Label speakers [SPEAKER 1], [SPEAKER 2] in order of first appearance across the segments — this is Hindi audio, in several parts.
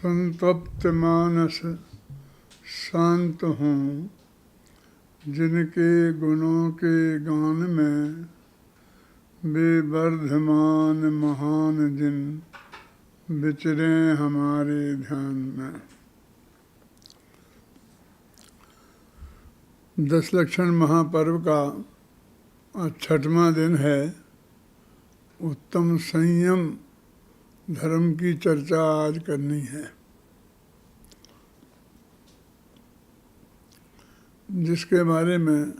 [SPEAKER 1] संतप्त मानस शांत हूँ, जिनके गुणों के गान में बेवर्धमान महान दिन विचरे हमारे ध्यान में। 10 लक्षण महापर्व का आज 6वां दिन है। उत्तम संयम धर्म की चर्चा आज करनी है, जिसके बारे में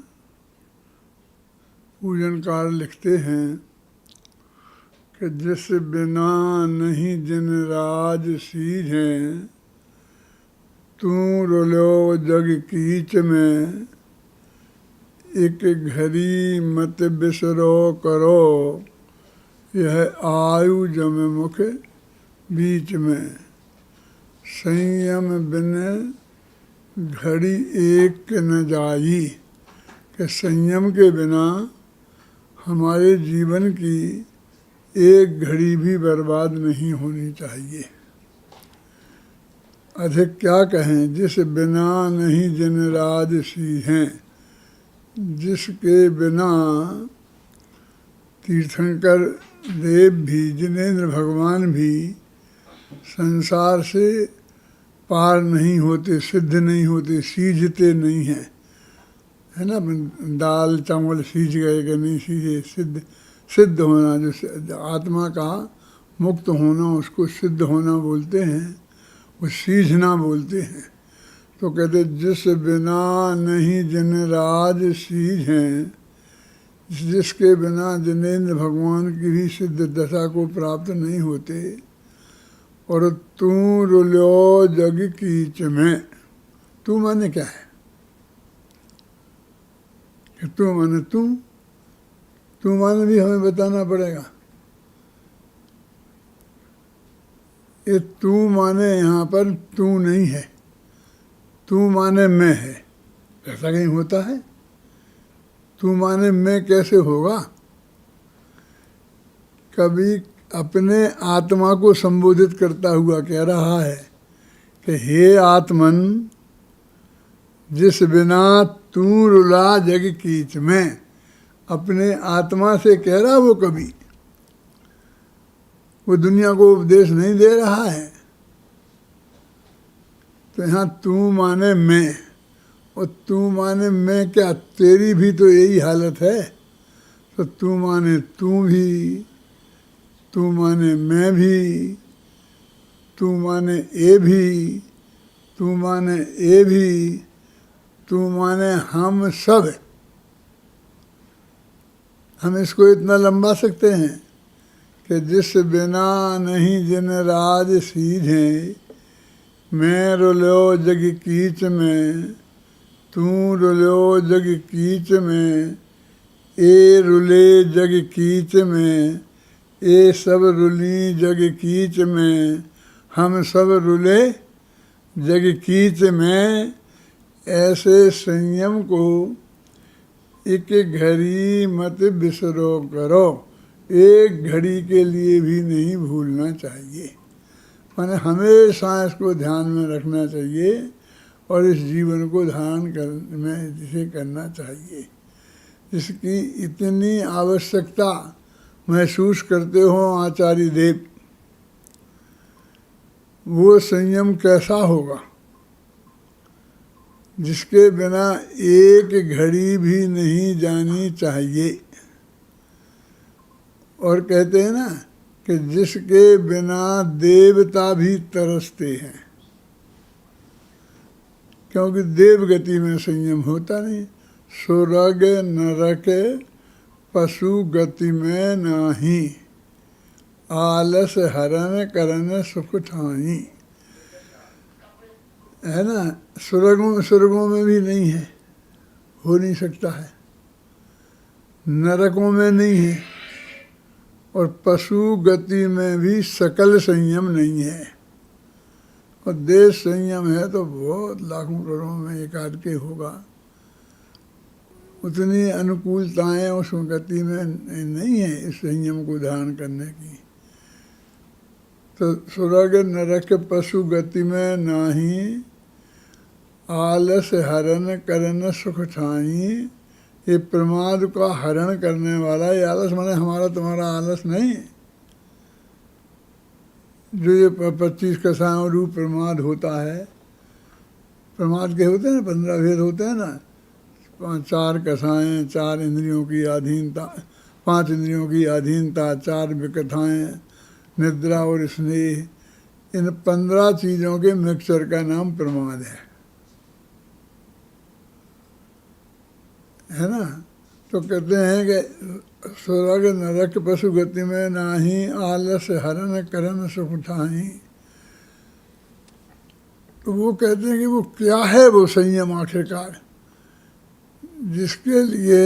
[SPEAKER 1] पूजनकार लिखते हैं कि जिस बिना नहीं जिन राज सीझें, तू रुलो जग कीच में, एक घड़ी मत बिसरो करो, यह आयु जम मुख बीच में। संयम बिन घड़ी एक न जाई, कि संयम के बिना हमारे जीवन की एक घड़ी भी बर्बाद नहीं होनी चाहिए। अधिक क्या कहें, जिस बिना नहीं जिन राज सीझें, जिसके बिना तीर्थंकर देव भी, जिनेंद्र भगवान भी संसार से पार नहीं होते, सिद्ध नहीं होते, सीझते नहीं हैं, है ना। दाल चावल सीझ गए कि नहीं सीझे, सिद्ध होना, जो आत्मा का मुक्त होना, उसको सिद्ध होना बोलते हैं, वो सीझना बोलते हैं। तो कहते जिस बिना नहीं जिन राज सीझें, जिसके बिना जिनेंद्र भगवान की भी सिद्ध दशा को प्राप्त नहीं होते। और तू रुलो जग कीच में, तू माने क्या है कि तू माने तू माने भी हमें बताना पड़ेगा। ये तू माने यहाँ पर तू नहीं है, तू माने मैं है, ऐसा कहीं होता है? तू माने मैं कैसे होगा? कभी अपने आत्मा को संबोधित करता हुआ कह रहा है कि हे आत्मन, जिस बिना तू रुला जग कीच में। अपने आत्मा से कह रहा वो कभी, वो दुनिया को उपदेश नहीं दे रहा है। तो यहाँ तू माने मैं, और तू माने मैं क्या, तेरी भी तो यही हालत है। तो तू माने तू भी, तू माने मैं भी, तू माने ए भी, तू माने ए भी, तू माने हम सब। हम इसको इतना लंबा सकते हैं कि जिस बिना नहीं जिन राज सीझें, मैं रुलो जग कीच में, तू रुलो जग कीच में, ए रुले जग कीच में, ए सब रुली जग कीच में, हम सब रुले जग कीच में। ऐसे संयम को एक घड़ी मत बिसरो करो, एक घड़ी के लिए भी नहीं भूलना चाहिए। माने हमेशा इसको ध्यान में रखना चाहिए और इस जीवन को धारण में जिसे करना चाहिए। इसकी इतनी आवश्यकता महसूस करते हो आचार्य देव, वो संयम कैसा होगा जिसके बिना एक घड़ी भी नहीं जानी चाहिए। और कहते हैं ना कि जिसके बिना देवता भी तरसते हैं, क्योंकि देवगति में संयम होता नहीं। स्वर्ग नरक पशु गति में नाही, आलस हरण करन सुख ठाई, है ना। स्वर्गों में भी नहीं है, हो नहीं सकता है, नरकों में नहीं है, और पशु गति में भी सकल संयम नहीं है। और देश संयम है तो बहुत लाखों करोड़ों में एक आध के होगा। उतनी अनुकूलताएं उस गति में नहीं है इस संयम को धारण करने की। तो स्वर्ग नरक पशु गति में नाही, आलस हरण करन सुख ठाई। ये प्रमाद का हरण करने वाला, ये आलस माने हमारा तुम्हारा आलस नहीं, जो ये 25 कसायों रूप प्रमाद होता है। प्रमाद के होते हैं ना, 15 भेद होते हैं ना, 4 कसाएँ, 4 इंद्रियों की अधीनता, 5 इंद्रियों की अधीनता, 4 विकथाएँ, निद्रा और स्नेह, इन 15 चीज़ों के मिक्सचर का नाम प्रमाद है ना। तो कहते हैं कि स्वर्ग नरक पशु गति में नाही, आलस हरण करन सुख ठाई। तो वो कहते हैं कि वो क्या है वो संयम आखिरकार, जिसके लिए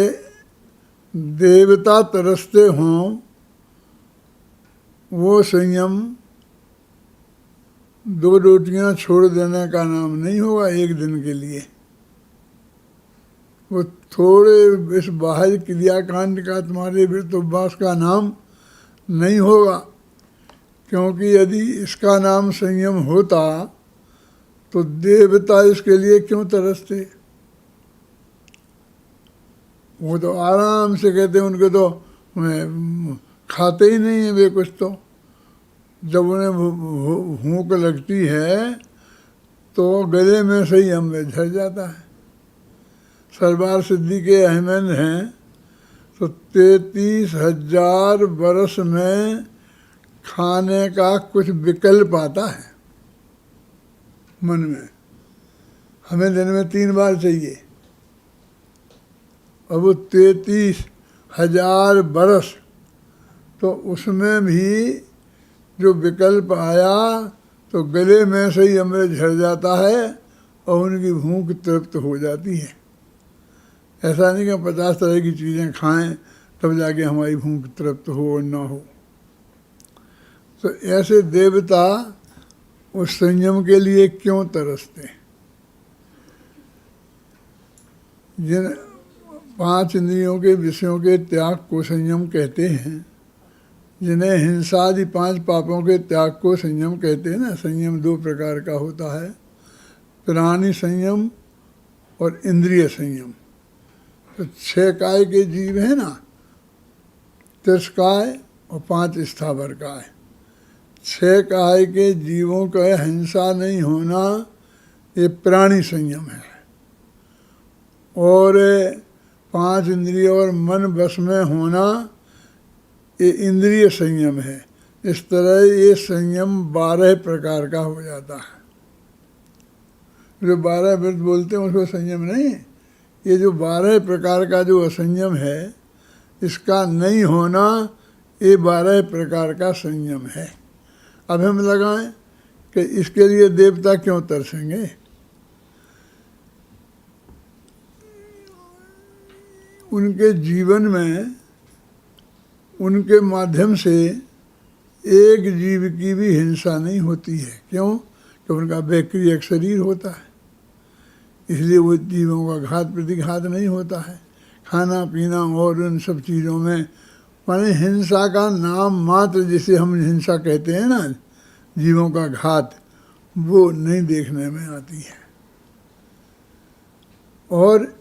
[SPEAKER 1] देवता तरसते हों। वो संयम 2 रोटियां छोड़ देने का नाम नहीं होगा एक दिन के लिए। वो थोड़े इस बाह्य क्रियाकांड का तुम्हारे वृत्तोपवास का नाम नहीं होगा, क्योंकि यदि इसका नाम संयम होता तो देवता इसके लिए क्यों तरसते। वो तो आराम से कहते, उनके तो खाते ही नहीं है वे कुछ। तो जब उन्हें भूख लगती है तो गले में से ही अमृत झर जाता है। सरबार सिद्धि के अहमद हैं तो 33,000 वर्ष में खाने का कुछ विकल्प आता है मन में। हमें दिन में 3 बार चाहिए, और वो 33,000 वर्ष, तो उसमें भी जो विकल्प आया तो गले में से ही अमृत झड़ जाता है और उनकी भूख तृप्त हो जाती है। ऐसा नहीं कि 50 तरह की चीज़ें खाएं तब जाके हमारी भूख तृप्त हो और ना हो। तो ऐसे देवता उस संयम के लिए क्यों तरसते। जिन 5 इंद्रियों के विषयों के त्याग को संयम कहते हैं, जिन्हें हिंसादि 5 पापों के त्याग को संयम कहते हैं ना। संयम 2 प्रकार का होता है, प्राणी संयम और इंद्रिय संयम। तो 6 काय के जीव हैं ना, 30 काय और 5 स्थावर काय। 6 काय के जीवों का हिंसा नहीं होना ये प्राणी संयम है, और 5 इंद्रिय और मन वश में होना ये इंद्रिय संयम है। इस तरह ये संयम 12 प्रकार का हो जाता है। जो 12 व्रत बोलते हैं उसको संयम नहीं, ये जो 12 प्रकार का जो असंयम है इसका नहीं होना ये 12 प्रकार का संयम है। अब हम लगाएं कि इसके लिए देवता क्यों तरसेंगे। उनके जीवन में उनके माध्यम से एक जीव की भी हिंसा नहीं होती है। क्यों? कि उनका व्यक्ति एक शरीर होता है, इसलिए वो जीवों का घात प्रतिघात नहीं होता है। खाना पीना और उन सब चीज़ों में माने हिंसा का नाम मात्र, जिसे हम हिंसा कहते हैं ना, जीवों का घात, वो नहीं देखने में आती है। और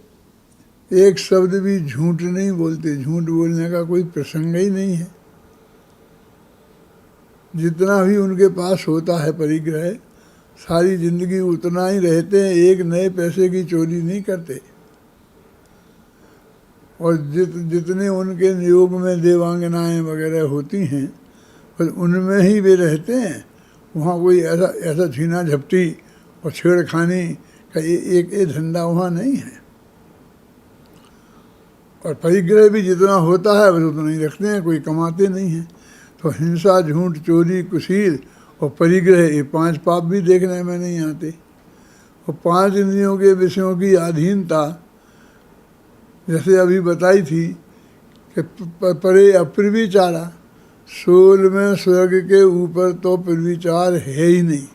[SPEAKER 1] एक शब्द भी झूठ नहीं बोलते, झूठ बोलने का कोई प्रसंग ही नहीं है। जितना भी उनके पास होता है परिग्रह, सारी जिंदगी उतना ही रहते हैं, एक नए पैसे की चोरी नहीं करते। और जितने उनके नियोग में देवांगनाएं वगैरह होती हैं, पर उनमें ही वे रहते हैं। वहाँ कोई ऐसा छीना झपटी और छेड़खानी का एक धंधा वहाँ नहीं है। और परिग्रह भी जितना होता है बस उतना ही रखते हैं, कोई कमाते नहीं हैं। तो हिंसा, झूठ, चोरी, कुशील और परिग्रह, ये 5 पाप भी देखने में नहीं आते। और 5 इंद्रियों के विषयों की अधीनता, जैसे अभी बताई थी कि परे अप्रविचारा, 16 में स्वर्ग के ऊपर तो प्रविचार है ही नहीं।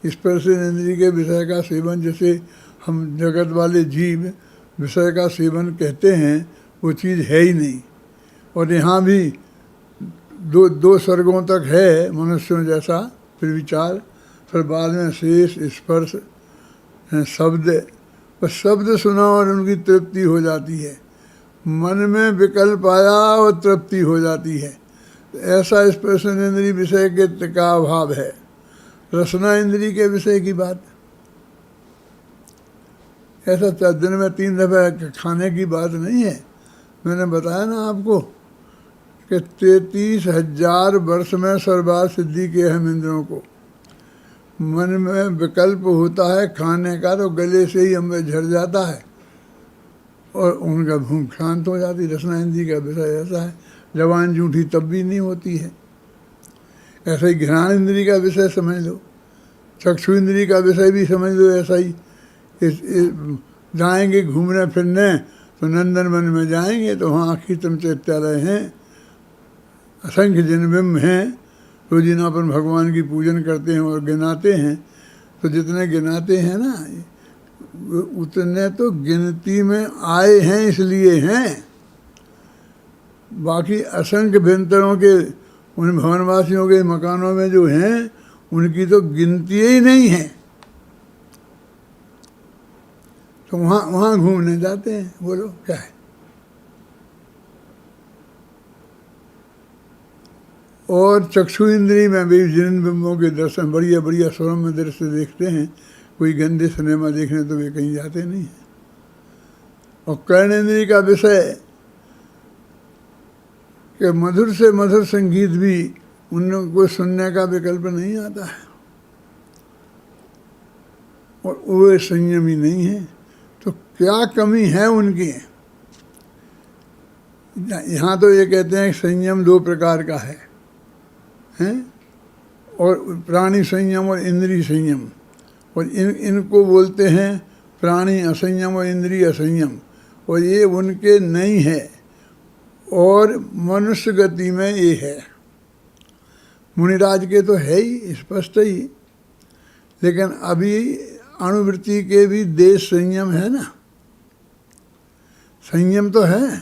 [SPEAKER 1] इस पर से इंद्रिय के विषय का सेवन, जैसे हम जगत वाले जीव विषय का सेवन कहते हैं, वो चीज़ है ही नहीं। और यहाँ भी दो स्वर्गों तक है मनुष्यों जैसा, फिर विचार, फिर बाद में शेष, स्पर्श, शब्द। और शब्द सुना और उनकी तृप्ति हो जाती है, मन में विकल्प आया और तृप्ति हो जाती है। तो ऐसा स्पर्श इंद्रिय विषय के का अभाव है। रसना इंद्रिय के विषय की बात, ऐसा दिन में 3 दफे खाने की बात नहीं है। मैंने बताया ना आपको कि 33,000 वर्ष में सर्वबार सिद्धि के हम इंद्रियों को। मन में विकल्प होता है खाने का तो गले से ही अमृत झड़ जाता है और उनका भूख शांत हो जाती। रसना इंद्रिय का विषय ऐसा है, जवान जूठी तब भी नहीं होती है। ऐसा ही घ्राण इंद्रिय का विषय समझ लो, चक्षु इंद्रिय का विषय भी समझ लो। ऐसा ही जाएंगे घूमने फिरने तो नंदन वन में जाएंगे तो वहाँ कीर्तन चैत्यालय हैं, असंख्य जिनबिम्ब हैं, रोजीना अपन भगवान की पूजन करते हैं और गिनाते हैं। तो जितने गिनाते हैं ना उतने तो गिनती में आए हैं इसलिए हैं। बाकी असंख्य भिनतरों के उन भवनवासियों के मकानों में जो हैं उनकी तो गिनती ही नहीं है। तो वहाँ घूमने जाते हैं। बोलो क्या है। और चक्षु इंद्रिय में भी जिन बिंबों के दर्शन बढ़िया बढ़िया सौम्य दृश्य देखते हैं। कोई गंदे सिनेमा देखने तो वे कहीं जाते नहीं हैं। और कर्ण इंद्रिय का विषय कि मधुर से मधुर संगीत भी उनको सुनने का विकल्प नहीं आता है और वो संयमी नहीं है। तो क्या कमी है उनकी। यहाँ तो ये कहते हैं कि संयम 2 प्रकार का है, हैं? और प्राणी संयम और इंद्रिय संयम। और इनको बोलते हैं प्राणी असंयम और इंद्रिय असंयम। और ये उनके नहीं है और मनुष्य गति में ये है। मुनिराज के तो है ही स्पष्ट ही, लेकिन अभी अणुवृत्ति के भी देश संयम है ना, संयम तो है।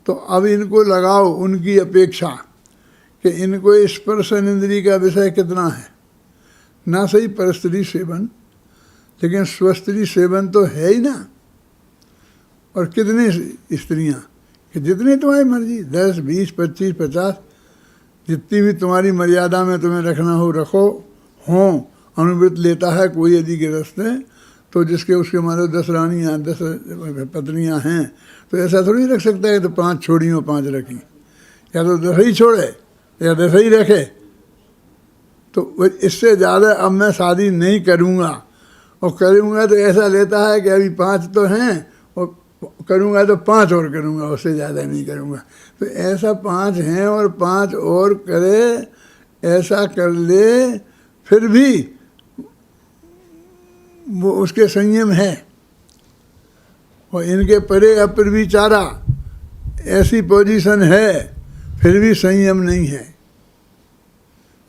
[SPEAKER 1] तो अब इनको लगाओ उनकी अपेक्षा कि इनको स्पर्श इंद्रिय का विषय कितना है। ना सही परस्त्री सेवन, लेकिन स्वस्त्री सेवन तो है ही ना। और कितनी स्त्रियां कि जितनी तुम्हारी मर्जी, 10, 20, 25, 50, जितनी भी तुम्हारी मर्यादा में तुम्हें रखना हो रखो। हों अनुव्रत लेता है कोई यदि गृहस्थ है तो जिसके उसके मान लो 10 रानियाँ 10 पत्नियाँ हैं तो ऐसा थोड़ी रख सकता है तो 5 छोड़ी हो 5 रखी। या तो 10 ही छोड़े या 10 ही रखे। तो इससे ज़्यादा अब मैं शादी नहीं करूँगा। और करूँगा तो ऐसा लेता है कि अभी 5 तो हैं और करूँगा तो 5 और करूँगा, उससे ज़्यादा नहीं करूँगा। तो ऐसा 5 हैं और 5 और करे, ऐसा कर ले, फिर भी वो उसके संयम है। और इनके परे अपर विचारा ऐसी पोजीशन है, फिर भी संयम नहीं है,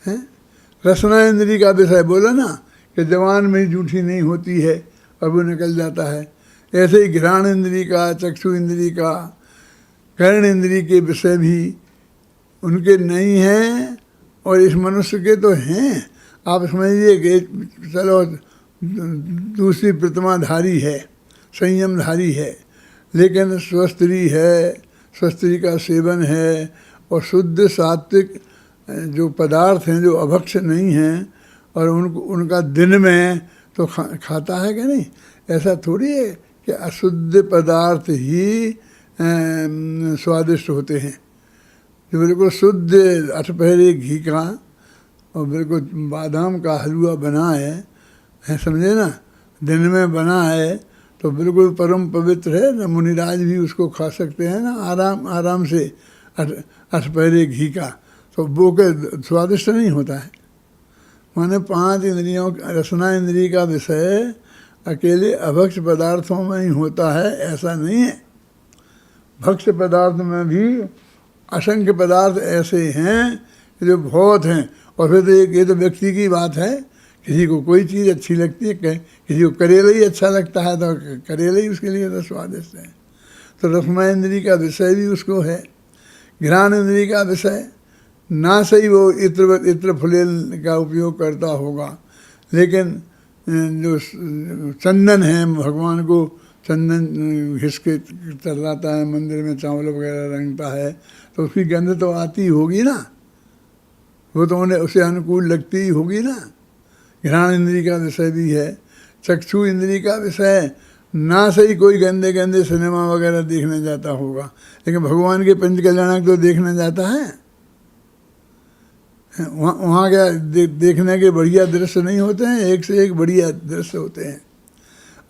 [SPEAKER 1] हैं? रसना इंद्रिय का विषय बोला ना कि जवान में जूठी नहीं होती है और वो निकल जाता है। ऐसे ही घ्राण इंद्रिय का, चक्षु इंद्रिय का, कर्ण इंद्रिय के विषय भी उनके नहीं हैं और इस मनुष्य के तो हैं। आप समझिए कि चलो दूसरी प्रतिमाधारी है, संयमधारी है, लेकिन स्वस्त्री है, स्वस्त्री का सेवन है और शुद्ध सात्विक जो पदार्थ हैं जो अभक्ष नहीं हैं और उनका दिन में तो खाता है कि नहीं। ऐसा थोड़ी है कि अशुद्ध पदार्थ ही स्वादिष्ट होते हैं। जो बिल्कुल शुद्ध 8 पहरे घी का और बिल्कुल बादाम का हलवा बना है समझे ना, दिन में बना है तो बिल्कुल परम पवित्र है ना। मुनिराज भी उसको खा सकते हैं ना आराम से 8 पहरे घी का। तो वो के स्वादिष्ट नहीं होता है। माने 5 इंद्रियों रसना इंद्रिय का विषय अकेले अभक्ष पदार्थों में ही होता है ऐसा नहीं है। भक्ष्य पदार्थ में भी असंख्य पदार्थ ऐसे हैं जो बहुत हैं। और फिर तो ये तो व्यक्ति की बात है, किसी को कोई चीज़ अच्छी लगती है, किसी को करेला ही अच्छा लगता है तो करेला ही उसके लिए तो स्वादिष्ट है। तो रसना इंद्रिय का विषय भी उसको है। घ्राण इंद्रिय का विषय ना सही वो इत्र फुलेल का उपयोग करता होगा, लेकिन जो चंदन है, भगवान को चंदन घिस के चलाता है, मंदिर में चावल वगैरह रंगता है, तो उसकी गंध तो आती होगी ना, वो तो उन्हें उसे अनुकूल लगती ही होगी ना। घ्राण इंद्री का विषय भी है, चक्षु इंद्री का विषय। ना सही कोई गंदे गंदे सिनेमा वगैरह देखने जाता होगा, लेकिन भगवान के पंच कल्याणक तो देखने जाता है। वहाँ क्या देखने के बढ़िया दृश्य नहीं होते हैं, एक से एक बढ़िया दृश्य होते हैं।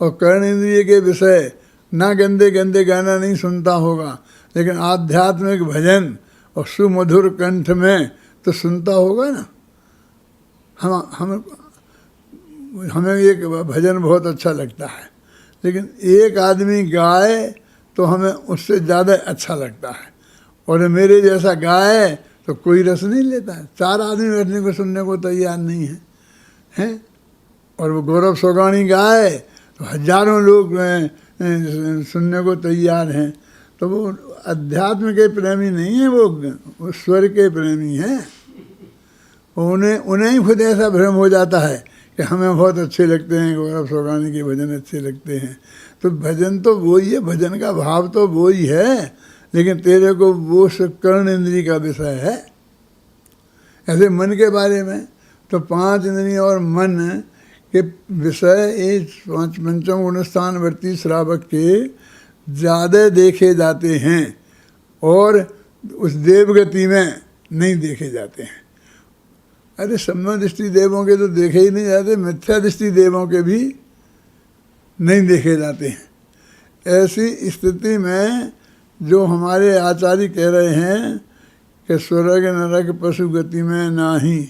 [SPEAKER 1] और कर्ण इंद्रिय के विषय ना गंदे गंदे गाना नहीं सुनता होगा, लेकिन आध्यात्मिक भजन और सुमधुर कंठ में तो सुनता होगा ना। हमें एक भजन बहुत अच्छा लगता है, लेकिन एक आदमी गाए तो हमें उससे ज़्यादा अच्छा लगता है, और मेरे जैसा गाए तो कोई रस नहीं लेता है। 4 आदमी बैठने को सुनने को तैयार नहीं है, हैं? और वो गौरव सोगानी गाए तो हजारों लोग सुनने को तैयार हैं। तो वो अध्यात्म के प्रेमी नहीं है, वो स्वर के प्रेमी हैं। उन्हें ही खुद ऐसा भ्रम हो जाता है कि हमें बहुत अच्छे लगते हैं, गौरव सोगानी के भजन अच्छे लगते हैं। तो भजन तो वही है, भजन का भाव तो वही है, लेकिन तेरे को वो कर्ण इंद्री का विषय है। ऐसे मन के बारे में तो 5 इंद्रिय और मन के विषय इस पंचम गुण स्थान वर्ती श्रावक के ज़्यादा देखे जाते हैं, और उस देवगति में नहीं देखे जाते हैं। अरे सम्य दृष्टि देवों के तो देखे ही नहीं जाते, मिथ्या दृष्टि देवों के भी नहीं देखे जाते हैं। ऐसी स्थिति में जो हमारे आचार्य कह रहे हैं कि स्वर्ग नरक पशु गति में नाही,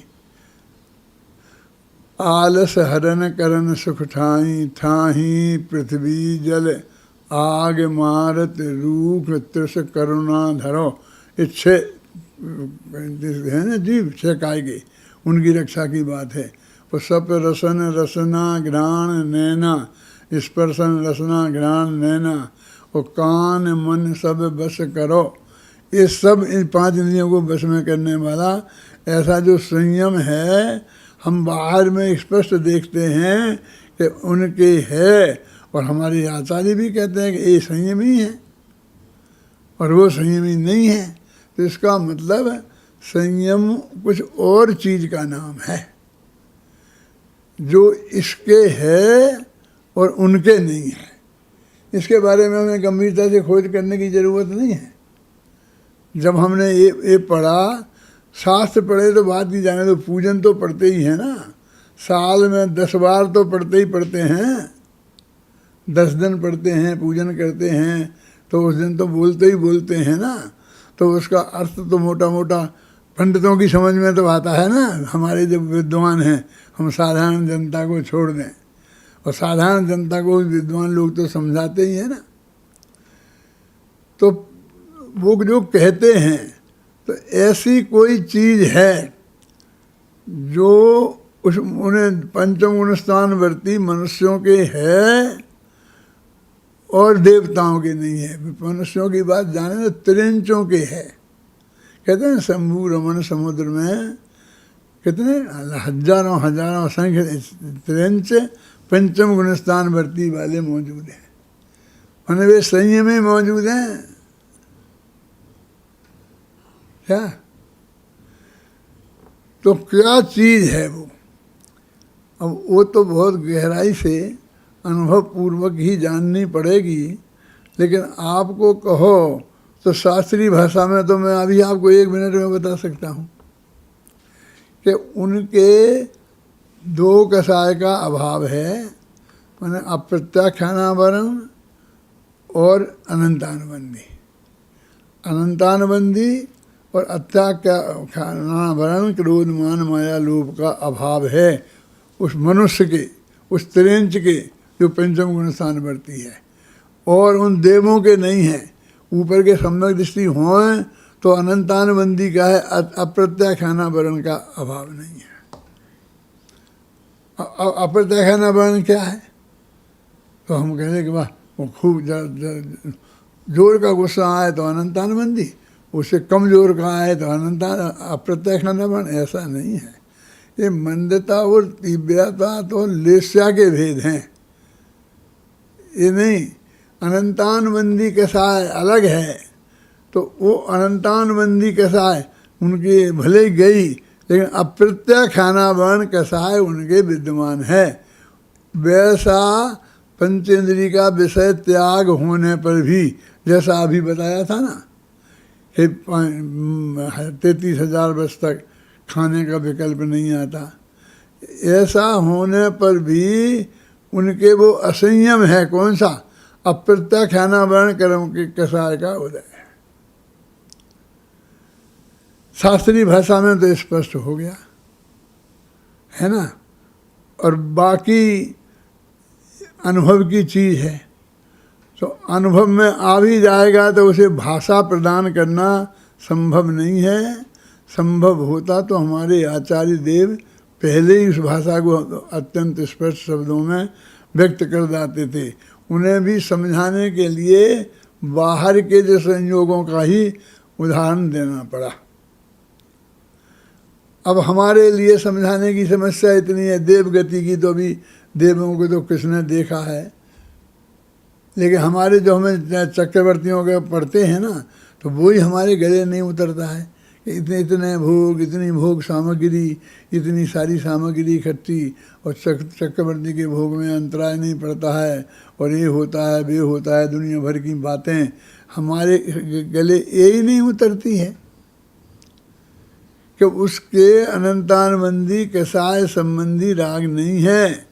[SPEAKER 1] आलस हरन करन सुख ठाई, ठाही पृथ्वी जल आग मारत रूख तृष करुणा धरो। ये 6 है ना जीव, 6 कायगे, उनकी रक्षा की बात है। वो सप रसन रसना घ्राण नैना, स्पर्शन रसना घ्राण नैना, और कान मन सब बस करो। ये सब इन 5 इंद्रियों को बस में करने वाला ऐसा जो संयम है, हम बाहर में स्पष्ट देखते हैं कि उनके है, और हमारे आचार्य भी कहते हैं कि ये संयमी है और वो संयमी नहीं है। तो इसका मतलब संयम कुछ और चीज़ का नाम है, जो इसके है और उनके नहीं है। इसके बारे में हमें गंभीरता से खोज करने की ज़रूरत नहीं है। जब हमने ये पढ़ा, शास्त्र पढ़े तो बात की जाने, तो पूजन तो पढ़ते ही हैं ना, साल में 10 बार तो पढ़ते ही पढ़ते हैं, 10 दिन पढ़ते हैं, पूजन करते हैं, तो उस दिन तो बोलते ही बोलते हैं ना। तो उसका अर्थ तो मोटा मोटा पंडितों की समझ में तो आता है ना। हमारे जो विद्वान हैं, हम साधारण जनता को छोड़ दें, और साधारण जनता को विद्वान लोग तो समझाते ही हैं ना। तो वो जो कहते हैं, तो ऐसी कोई चीज़ है जो उन्हें पंचम गुण स्थान वर्ती मनुष्यों के है और देवताओं के नहीं है। मनुष्यों की बात जाने तो त्रिंचों के है। कहते हैं शंभु रमन समुद्र में कितने हजारों हजारों संख्य त्रिंच पंचम गुण स्थान वर्ती वाले मौजूद हैं, माने वे संयम में मौजूद हैं। क्या तो क्या चीज़ है वो? अब वो तो बहुत गहराई से अनुभव पूर्वक ही जाननी पड़ेगी, लेकिन आपको कहो तो शास्त्रीय भाषा में तो मैं अभी आपको 1 मिनट में बता सकता हूँ कि उनके 2 कषाय का अभाव है, माने अप्रत्याख्यानावरण और अनंतानुबंधी। अनंतानुबंधी और अत्याख्यानावरण क्रोध मान माया लोभ का अभाव है उस मनुष्य के, उस त्रिंच के जो पंचम गुण स्थान वर्ती है, और उन देवों के नहीं है। ऊपर के सम्यक दृष्टि हों तो अनंतानुबंधी का है, अप्रत्याख्यानावरण का अभाव नहीं है। अप्रत्याख्यानावरण क्या है? तो हम कहें कि वाह वो खूब जोर का गुस्सा आए तो अनंतानुबंधी, उससे कमजोर कहाँ है, तो अनंता अप्रत्यक्ष वर्ण, ऐसा नहीं है। ये मंदता और तीव्रता तो लेस्या के भेद हैं, ये नहीं। अनंतानबंदी कसाय अलग है, तो वो अनंतानबंदी कसाय उनके भले ही गई, लेकिन अप्रत्याख्याना वर्ण कसाय उनके विद्यमान है। वैसा पंचेंद्रिय का विषय त्याग होने पर भी, जैसा अभी बताया था ना, 33,000 वर्ष तक खाने का विकल्प नहीं आता, ऐसा होने पर भी उनके वो असंयम है। कौन सा? अप्रत्याख्याना वर्ण कर्म के कसाय का उदय। शास्त्रीय भाषा में तो स्पष्ट हो गया है ना। और बाकी अनुभव की चीज़ है, तो अनुभव में आ भी जाएगा तो उसे भाषा प्रदान करना संभव नहीं है। संभव होता तो हमारे आचार्य देव पहले ही उस भाषा को अत्यंत स्पष्ट शब्दों में व्यक्त कर देते थे। उन्हें भी समझाने के लिए बाहर के जो संयोगों का ही उदाहरण देना पड़ा। अब हमारे लिए समझाने की समस्या इतनी है, देवगति की तो अभी देवों को तो किसने देखा है, लेकिन हमारे जो हमें चक्रवर्तियों के पढ़ते हैं ना, तो वो ही हमारे गले नहीं उतरता है कि इतने इतने भोग, इतनी भोग सामग्री, इतनी सारी सामग्री इकट्ठी, और चक्रवर्ती के भोग में अंतराय नहीं पड़ता है, और ये होता है वे होता है, दुनिया भर की बातें हमारे गले ये ही नहीं उतरती है कि उसके अनंतानबंदी कसाय संबंधी राग नहीं है,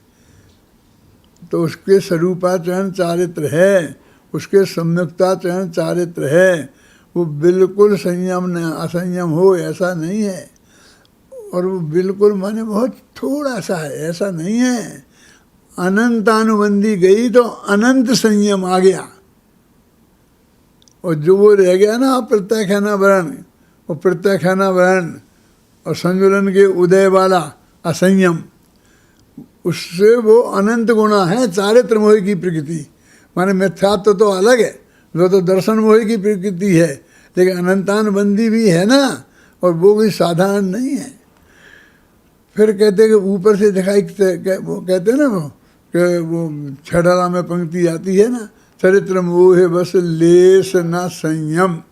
[SPEAKER 1] तो उसके स्वरूपाचरण चारित्र है, उसके सम्यक्ताचरण चारित्र है। वो बिल्कुल संयम न असंयम हो ऐसा नहीं है, और वो बिल्कुल माने बहुत थोड़ा सा है ऐसा नहीं है। अनंतानुबंधी गई तो अनंत संयम आ गया, और जो वो रह गया ना प्रत्याख्याना वर्ण, वो प्रत्याख्याना वर्ण और संजुलन के उदय वाला असंयम, उससे वो अनंत गुणा है। चारित्र मोह की प्रकृति माने मिथ्यात्व तो अलग है, वो तो दर्शन मोह की प्रकृति है, लेकिन अनंतानुबंधी भी है ना, और वो भी साधारण नहीं है। फिर कहते हैं कि ऊपर से दिखाई, वो कहते हैं ना वो कि वो छठला में पंक्ति आती है ना, चरित्र मोह बस लेस न संयम,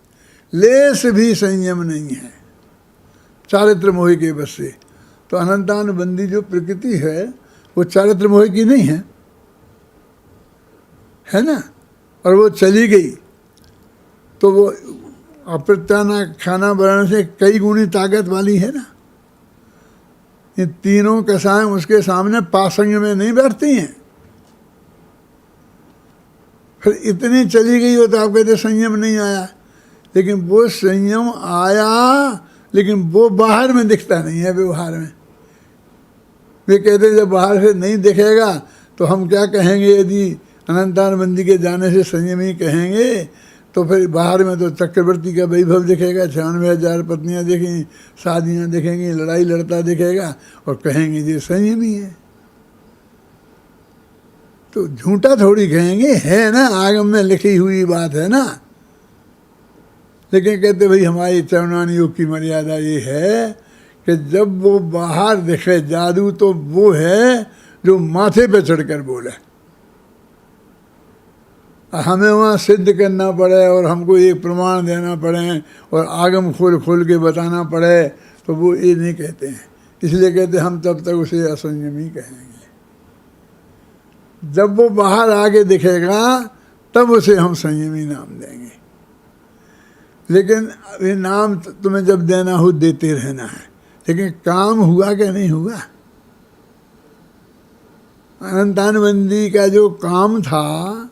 [SPEAKER 1] लेस भी संयम नहीं है चारित्र मोह के बस से। तो अनंतानुबंधी जो प्रकृति है वो चारित्र मोह की नहीं है ना, और वो चली गई तो वो अप्रत्याना खाना वर्ण से कई गुणी ताकत वाली है ना। ये तीनों कसाएं उसके सामने पासंग में नहीं बैठती हैं। फिर इतनी चली गई हो तो आप कहते संयम नहीं आया, लेकिन वो संयम आया, लेकिन वो बाहर में दिखता नहीं है व्यवहार में। वे कहते जब बाहर से नहीं दिखेगा तो हम क्या कहेंगे, यदि अनंतानुबंधी के जाने से संयम ही कहेंगे तो फिर बाहर में तो चक्रवर्ती का वैभव दिखेगा, 96,000 पत्नियां दिखेंगी, शादियां दिखेंगी, लड़ाई लड़ता दिखेगा, और कहेंगे ये संयमी है। तो झूठा थोड़ी कहेंगे, है ना, आगम में लिखी हुई बात है ना। लेकिन कहते भाई हमारी चरणान योग की मर्यादा ये है कि जब वो बाहर दिखे जादू तो वो है जो माथे पे चढ़कर बोले। हमें वहाँ सिद्ध करना पड़े और हमको एक प्रमाण देना पड़े और आगम खोल खोल के बताना पड़े, तो वो ये नहीं कहते हैं। इसलिए कहते हम तब तक उसे असंयमी कहेंगे। जब वो बाहर आके दिखेगा तब उसे हम संयमी नाम देंगे। लेकिन ये नाम तुम्हें जब देना हो देते रहना है, लेकिन काम हुआ क्या नहीं हुआ। अनंतानुबंधी का जो काम था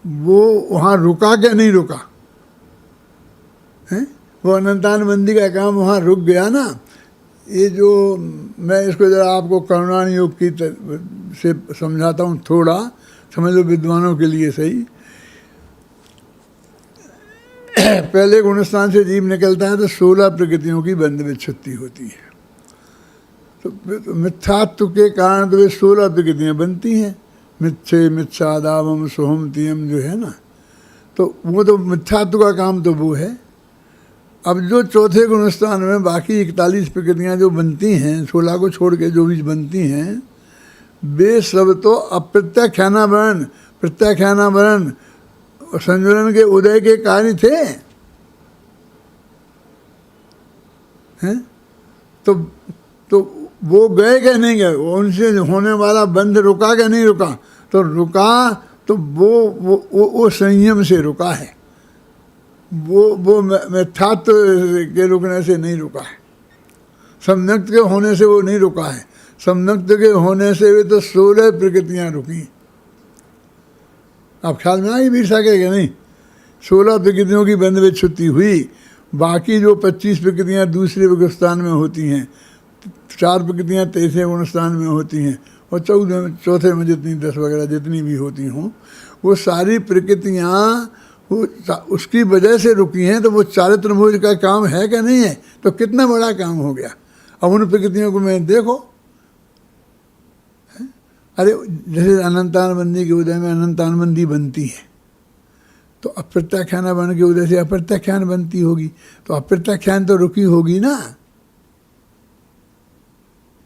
[SPEAKER 1] वो वहाँ रुका क्या नहीं रुका है। वो अनंतानुबंधी का काम वहाँ रुक गया ना। ये जो मैं इसको जरा आपको करुणान योग की से समझाता हूँ, थोड़ा समझ लो विद्वानों के लिए सही। पहले गुणस्थान से जीव निकलता है तो 16 प्रकृतियों की बंध विच्छुत्ति होती है। तो मिथ्यात्व के कारण तो वे 16 प्रकृतियाँ बनती हैं। मिथ्ये मिथ्यादावम सोहम तियम जो है ना, तो वो तो मिथ्यात्व का काम तो वो है। अब जो चौथे गुणस्थान में बाकी 41 प्रकृतियाँ जो बनती हैं, 16 को छोड़ के जो भी बनती हैं, वे सब तो अप्रत्याख्यानावरण, प्रत्याख्यानावरण संजुलन के उदय के कार्य थे, हैं? तो वो गए क्या नहीं गए, उनसे होने वाला बंध रुका क्या नहीं रुका, तो रुका तो वो संयम से रुका है, वो मिथ्यात्व के रुकने से नहीं रुका है, सम्यक्त के होने से वो नहीं रुका है। सम्यक्त के होने से वे तो 16 प्रकृतियाँ रुकी। आप ख्याल में आई बीरसा के नहीं, 16 प्रकृतियों की बंध विच्छुत्ति हुई, बाकी जो 25 प्रकृतियाँ दूसरे गुणस्थान में होती हैं, 4 प्रकृतियाँ तीसरे गुणस्थान में होती हैं, और चौथे में जितनी 10 वगैरह जितनी भी होती हों, वो सारी प्रकृतियाँ वो उसकी वजह से रुकी हैं। तो वो चारित्रभुज का काम है क्या नहीं है, तो कितना बड़ा काम हो गया। अब उन प्रकृतियों को मैं देखो, अरे जैसे अनंतानबंदी के उदय में अनंतानबंदी बनती है, तो अप्रत्याख्यान बन के उदय से अप्रत्याख्यान बनती होगी, तो अप्रत्याख्यान तो रुकी होगी ना।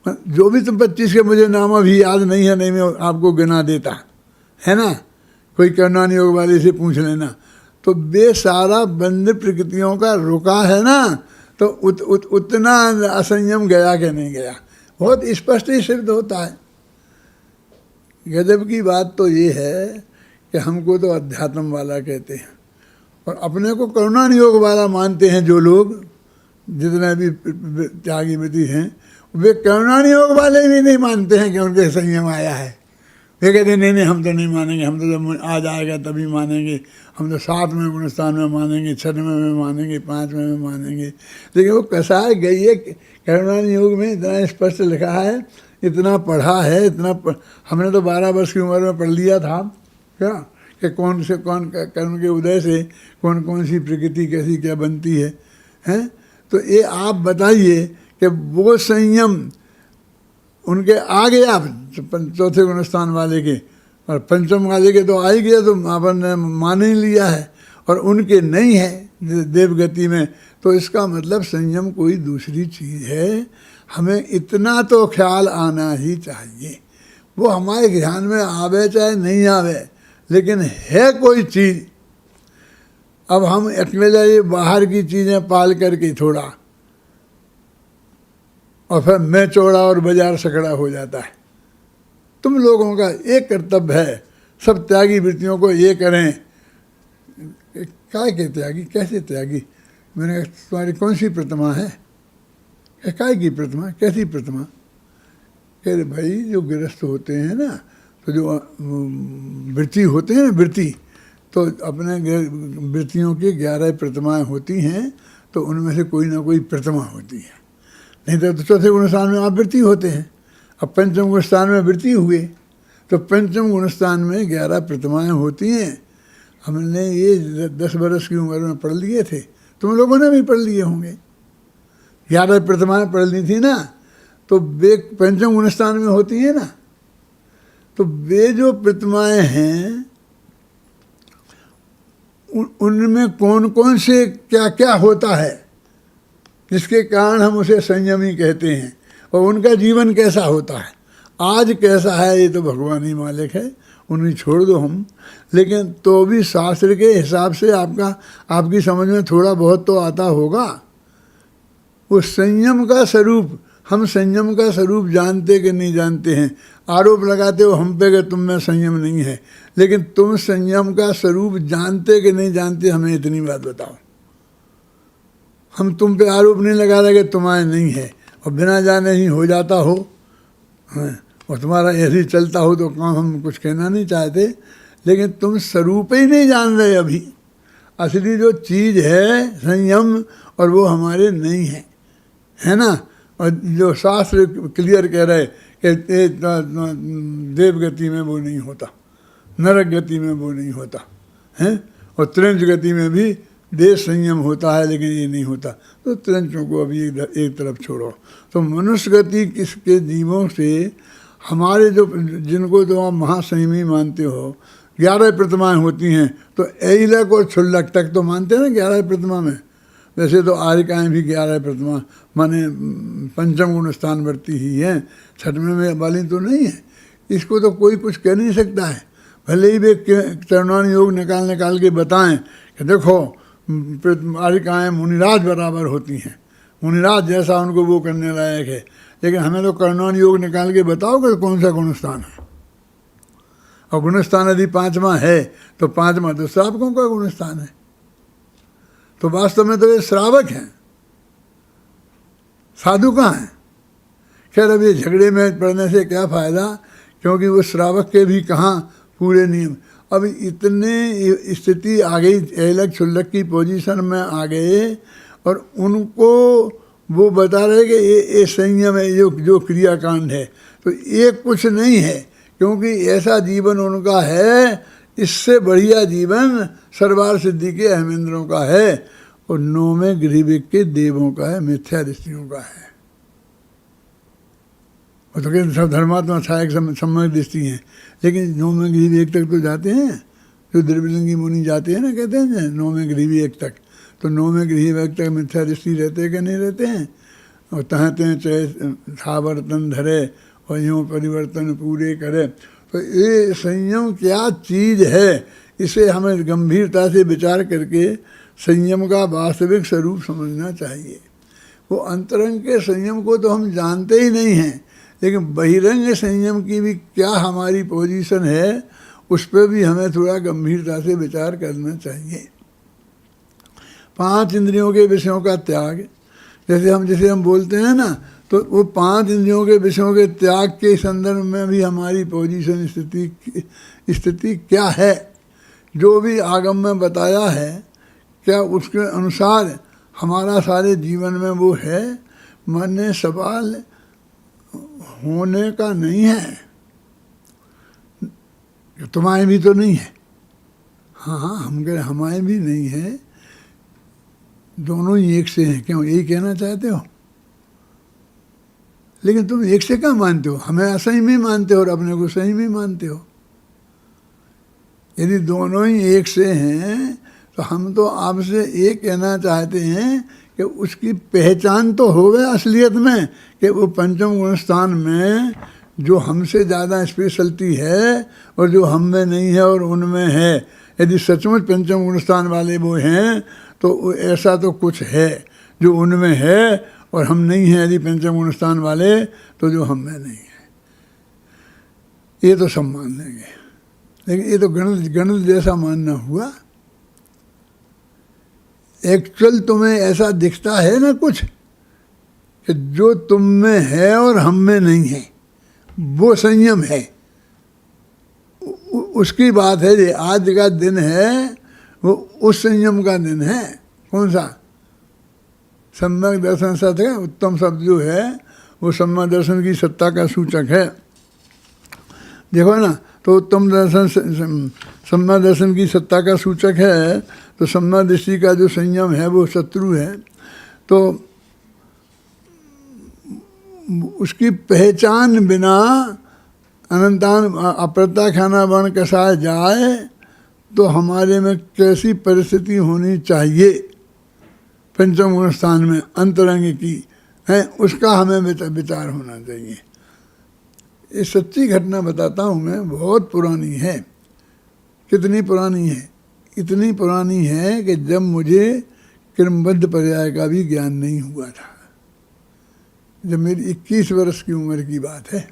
[SPEAKER 1] जो भी तुम 25 के मुझे नाम अभी याद नहीं है, नहीं मैं आपको गिना देता है ना, कोई करुणा योग वाले से पूछ लेना। तो वे सारा बंद प्रकृतियों का रुका है ना, तो उतना असंयम गया कि नहीं गया, बहुत स्पष्ट ही सिद्ध होता है। गजब की बात तो ये है कि हमको तो अध्यात्म वाला कहते हैं और अपने को करुणा योग वाला मानते हैं। जो लोग जितने भी त्यागी व्यक्ति हैं, वे करुणा योग वाले भी नहीं मानते हैं कि उनके संयम आया है। वे कहते हैं नहीं हम तो नहीं मानेंगे, हम तो जब आ जाएगा तभी मानेंगे, हम तो 7वें गुणस्थान में मानेंगे, 6वें में मानेंगे, 5वें में मानेंगे। लेकिन वो कैसा है, गई है करुणा योग में इतना स्पष्ट लिखा है, इतना पढ़ा है, हमने तो 12 वर्ष की उम्र में पढ़ लिया था क्या, कि कौन से कौन कर्म के उदय से कौन कौन सी प्रकृति कैसी क्या बनती है, हैं? तो ये आप बताइए कि वो संयम उनके आ गया चौथे गुणस्थान वाले के, और पंचम वाले के तो आ ही गया, तो अपन ने मान ही लिया है, और उनके नहीं है देवगति में। तो इसका मतलब संयम कोई दूसरी चीज़ है। हमें इतना तो ख्याल आना ही चाहिए, वो हमारे ध्यान में आवे चाहे नहीं आवे, लेकिन है कोई चीज़। अब हम अकेला ये बाहर की चीज़ें पाल करके थोड़ा, और फिर मैं चौड़ा और बाजार सकड़ा हो जाता है। तुम लोगों का एक कर्तव्य है, सब त्यागी वृत्तियों को ये करें। काय के त्यागी, कैसे त्यागी? मैंने कहा तुम्हारी कौन सी प्रतिमा है? काय की प्रतिमा, कैसी प्रतिमा? कह रहे भाई जो गृहस्थ होते हैं ना, तो जो वृत्ति होते हैं ना, वृत्ति, तो अपने वृत्तियों की 11 प्रतिमाएँ होती हैं, तो उनमें से कोई ना कोई प्रतिमा होती है। नहीं तो चौथे गुणस्थान में आप वृत्ति होते हैं। अब पंचम गुणस्थान में वृत्ति हुए, तो पंचम गुणस्थान में 11 प्रतिमाएँ होती हैं। हमने ये 10 वर्ष की उम्र में पढ़ लिए थे, तुम लोगों ने भी पढ़ लिए होंगे। 11 प्रतिमाएँ पढ़ ली थी ना, तो वे पंचम गुणस्थान में होती हैं ना। तो वे जो प्रतिमाएँ हैं उनमें कौन कौन से क्या क्या होता है, जिसके कारण हम उसे संयमी कहते हैं, और उनका जीवन कैसा होता है, आज कैसा है, ये तो भगवान ही मालिक है, उन्हें छोड़ दो हम। लेकिन तो भी शास्त्र के हिसाब से आपकी समझ में थोड़ा बहुत तो आता होगा। वो संयम का स्वरूप, हम संयम का स्वरूप जानते कि नहीं जानते हैं? आरोप लगाते हो हम पे कि तुम में संयम नहीं है, लेकिन तुम संयम का स्वरूप जानते कि नहीं जानते, हमें इतनी बात बताओ। हम तुम पे आरोप नहीं लगा रहे कि तुम्हारे नहीं है, और बिना जाने ही हो जाता हो, और तुम्हारा ऐसे ही चलता हो, तो काम हम कुछ कहना नहीं चाहते। लेकिन तुम स्वरूप ही नहीं जान रहे अभी, असली जो चीज़ है संयम, और वो हमारे नहीं है ना। और जो शास्त्र क्लियर कह रहे कि देव गति में वो नहीं होता, नरक गति में वो नहीं होता है, और त्रिंच गति में भी देश संयम होता है, लेकिन ये नहीं होता। तो त्रिंचों को अभी एक तरफ छोड़ो। तो मनुष्य गति किसके जीवों से हमारे जो जिनको तो आप महासंयमी मानते हो, 11 प्रतिमाएँ होती हैं, तो एलक और छुल्लक तक तो मानते हैं ना 11 प्रतिमा में। वैसे तो आर्यिकाएँ भी 11 प्रतिमा माने पंचम गुण स्थान वर्ती ही हैं, छठवें में वाली तो नहीं है। इसको तो कोई कुछ कह नहीं सकता है, भले ही वे चरणान योग निकाल के बताएं कि देखो आर्यिकाएँ मुनिराज बराबर होती हैं, मुनिराज जैसा उनको वो करने लायक है, लेकिन हमें तो कर्णान योग निकाल के बताओ कि कौन सा गुण स्थान है। और गुण स्थान यदि 5वां है तो 5वां तो श्रावकों का गुण स्थान है, तो वास्तव में तो ये श्रावक हैं, साधु कहाँ हैं। खैर अब ये झगड़े में पड़ने से क्या फ़ायदा, क्योंकि वो श्रावक के भी कहाँ पूरे नियम। अब इतने स्थिति आ गई, एलक छुल्लक की पोजीशन में आ गए और उनको वो बता रहे कि ये संयम है, जो क्रियाकांड है, तो ये कुछ नहीं है, क्योंकि ऐसा जीवन उनका है, इससे बढ़िया जीवन सर्वार सिद्धि के अहमेंद्रों का है और 9वें गृहविक के देवों का है, मिथ्या दृष्टियों का है। वो तो कहते सब धर्मात्मा सहायक सम्यक दृष्टि हैं, लेकिन 9वें गृहविक तक तो जाते हैं, जो द्रविलिंगी मुनि जाते हैं ना, कहते हैं 9वें गृहविक तक, तो 9वें गृहविक तक मिथ्या दृष्टि रहते कि नहीं रहते हैं। और तहते हैं चाहे थावर्तन धरे और यूँ परिवर्तन पूरे करे। तो ये संयम क्या चीज़ है, इसे हमें गंभीरता से विचार करके संयम का वास्तविक स्वरूप समझना चाहिए। वो अंतरंग के संयम को तो हम जानते ही नहीं हैं, लेकिन बहिरंग संयम की भी क्या हमारी पोजीशन है, उस पर भी हमें थोड़ा गंभीरता से विचार करना चाहिए। 5 इंद्रियों के विषयों का त्याग, जैसे हम बोलते हैं ना, तो वो 5 इंद्रियों के विषयों के त्याग के संदर्भ में भी हमारी पोजीशन स्थिति क्या है, जो भी आगम में बताया है, क्या उसके अनुसार हमारा सारे जीवन में वो है। माने सवाल होने का नहीं है, तुम्हारे भी तो नहीं है, हाँ हम कह रहे हमारे भी नहीं है, दोनों ही एक से हैं, क्यों यही कहना चाहते हो। लेकिन तुम एक से क्या मानते हो, हमें असही में मानते हो और अपने को सही में मानते हो। यदि दोनों ही एक से हैं तो हम तो आपसे ये कहना चाहते हैं कि उसकी पहचान तो होवे असलियत में, कि वो पंचम गुण स्थान में जो हमसे ज़्यादा स्पेशलिटी है और जो हम में नहीं है और उनमें है। यदि सचमुच पंचम गुण स्थान वाले वो हैं तो ऐसा तो कुछ है जो उनमें है और हम नहीं हैं। यदि पंचम गुण स्थान वाले तो जो हम में नहीं है, ये तो सब मान लेंगे, लेकिन ये तो गणित जैसा मानना हुआ। एक्चुअल तुम्हें ऐसा दिखता है ना कुछ कि जो तुम में है और हम में नहीं है, वो संयम है, उसकी बात है। ये आज का दिन है वो उस संयम का दिन है। कौन सा? सम्यक दर्शन सत है। उत्तम शब्द जो है वो सम्यक दर्शन की सत्ता का सूचक है। देखो ना, तो उत्तम दर्शन सम्यक दर्शन की सत्ता का सूचक है, तो सम्यक दृष्टि का जो संयम है वो शत्रु है। तो उसकी पहचान बिना अनंतान अप्रत्याख्याना वर्ण कसाय जाए तो हमारे में कैसी परिस्थिति होनी चाहिए पंचम गुण स्थान में अंतरंग की है, उसका हमें विचार होना चाहिए। ये सच्ची घटना बताता हूँ मैं, बहुत पुरानी है। कितनी पुरानी है? इतनी पुरानी है कि जब मुझे क्रमबद्ध पर्याय का भी ज्ञान नहीं हुआ था, जब मेरी 21 वर्ष की उम्र की बात है।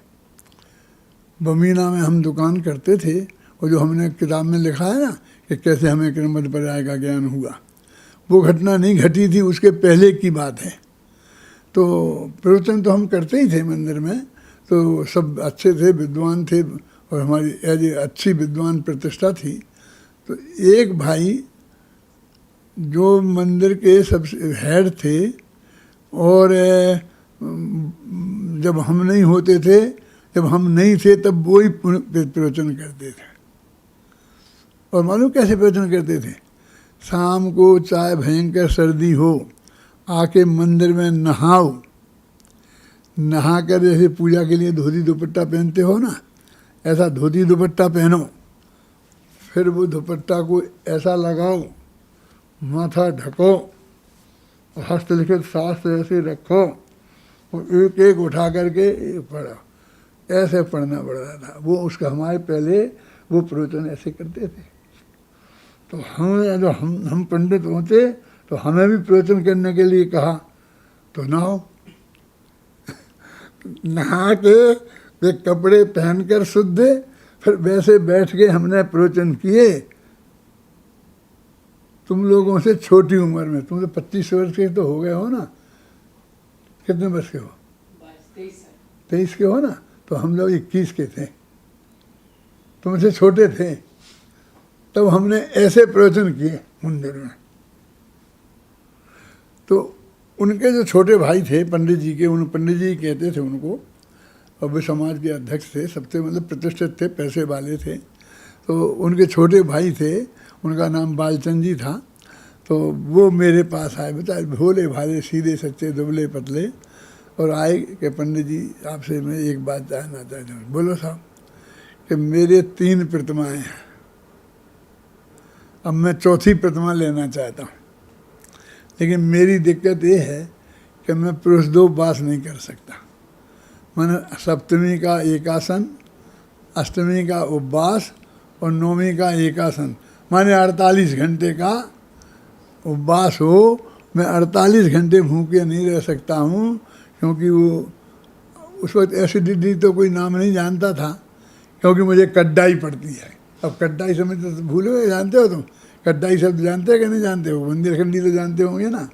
[SPEAKER 1] बमीना में हम दुकान करते थे और जो हमने किताब में लिखा है ना कि कैसे हमें क्रमबद्ध पर्याय का ज्ञान हुआ, वो घटना नहीं घटी थी, उसके पहले की बात है। तो प्रवचन तो हम करते ही थे मंदिर में, तो सब अच्छे थे, विद्वान थे और हमारी अच्छी विद्वान प्रतिष्ठा थी। तो एक भाई जो मंदिर के सबसे हेड थे और जब हम नहीं होते थे, जब हम नहीं थे तब वो ही प्रवचन करते थे। और मालूम कैसे प्रवचन करते थे? शाम को चाहे भयंकर सर्दी हो, आके मंदिर में नहाओ, नहा कर जैसे पूजा के लिए धोती दुपट्टा पहनते हो ना, ऐसा धोती दुपट्टा पहनो, फिर वो दुपट्टा को ऐसा लगाओ, माथा ढको और हस्तलिखित शास्त्र ऐसे रखो और एक एक उठा करके पढ़ो, ऐसे पढ़ना पड़ रहा था वो। उसका हमारे पहले वो प्रवचन ऐसे करते थे। तो हम पंडित होते तो हमें भी प्रवचन करने के लिए कहा तो नहाओ, नहा के वे कपड़े पहनकर शुद्ध, फिर वैसे बैठ के हमने प्रवचन किए। तुम लोगों से छोटी उम्र में, तुम तो 25 वर्ष के तो हो गए हो ना, कितने वर्ष के हो? 23 के हो ना, तो हम लोग 21 के थे, तुमसे छोटे थे। तब हमने ऐसे प्रवचन किए मंदिर में। तो उनके जो छोटे भाई थे पंडित जी के, उन पंडित जी कहते थे उनको, और वे समाज के अध्यक्ष थे, सबसे मतलब प्रतिष्ठित थे, पैसे वाले थे। तो उनके छोटे भाई थे, उनका नाम बालचंद जी था। तो वो मेरे पास आए, बेचारे भोले भाले सीधे सच्चे दुबले पतले, और आए कि पंडित जी आपसे मैं एक बात जानना चाहता हूँ। बोलो साहब। कि मेरे 3 प्रतिमाएँ हैं, अब मैं चौथी प्रतिमा लेना चाहता हूँ, लेकिन मेरी दिक्कत ये है कि मैं पुरुष 2 वास नहीं कर सकता। मैंने सप्तमी का एकासन, अष्टमी का उपवास और नौमी का एकासन, माने 48 घंटे का उपवास हो। मैं 48 घंटे भूखे नहीं रह सकता हूँ, क्योंकि वो उस वक्त एसिडिटी तो कोई नाम नहीं जानता था, क्योंकि मुझे कड्डाई पड़ती है। अब कड्डाई समझ तो भूले हुए, जानते हो तुम कड्डाई शब्द जानते हो कि नहीं जानते हो? बुंदेलखंडी तो जानते होंगे ना,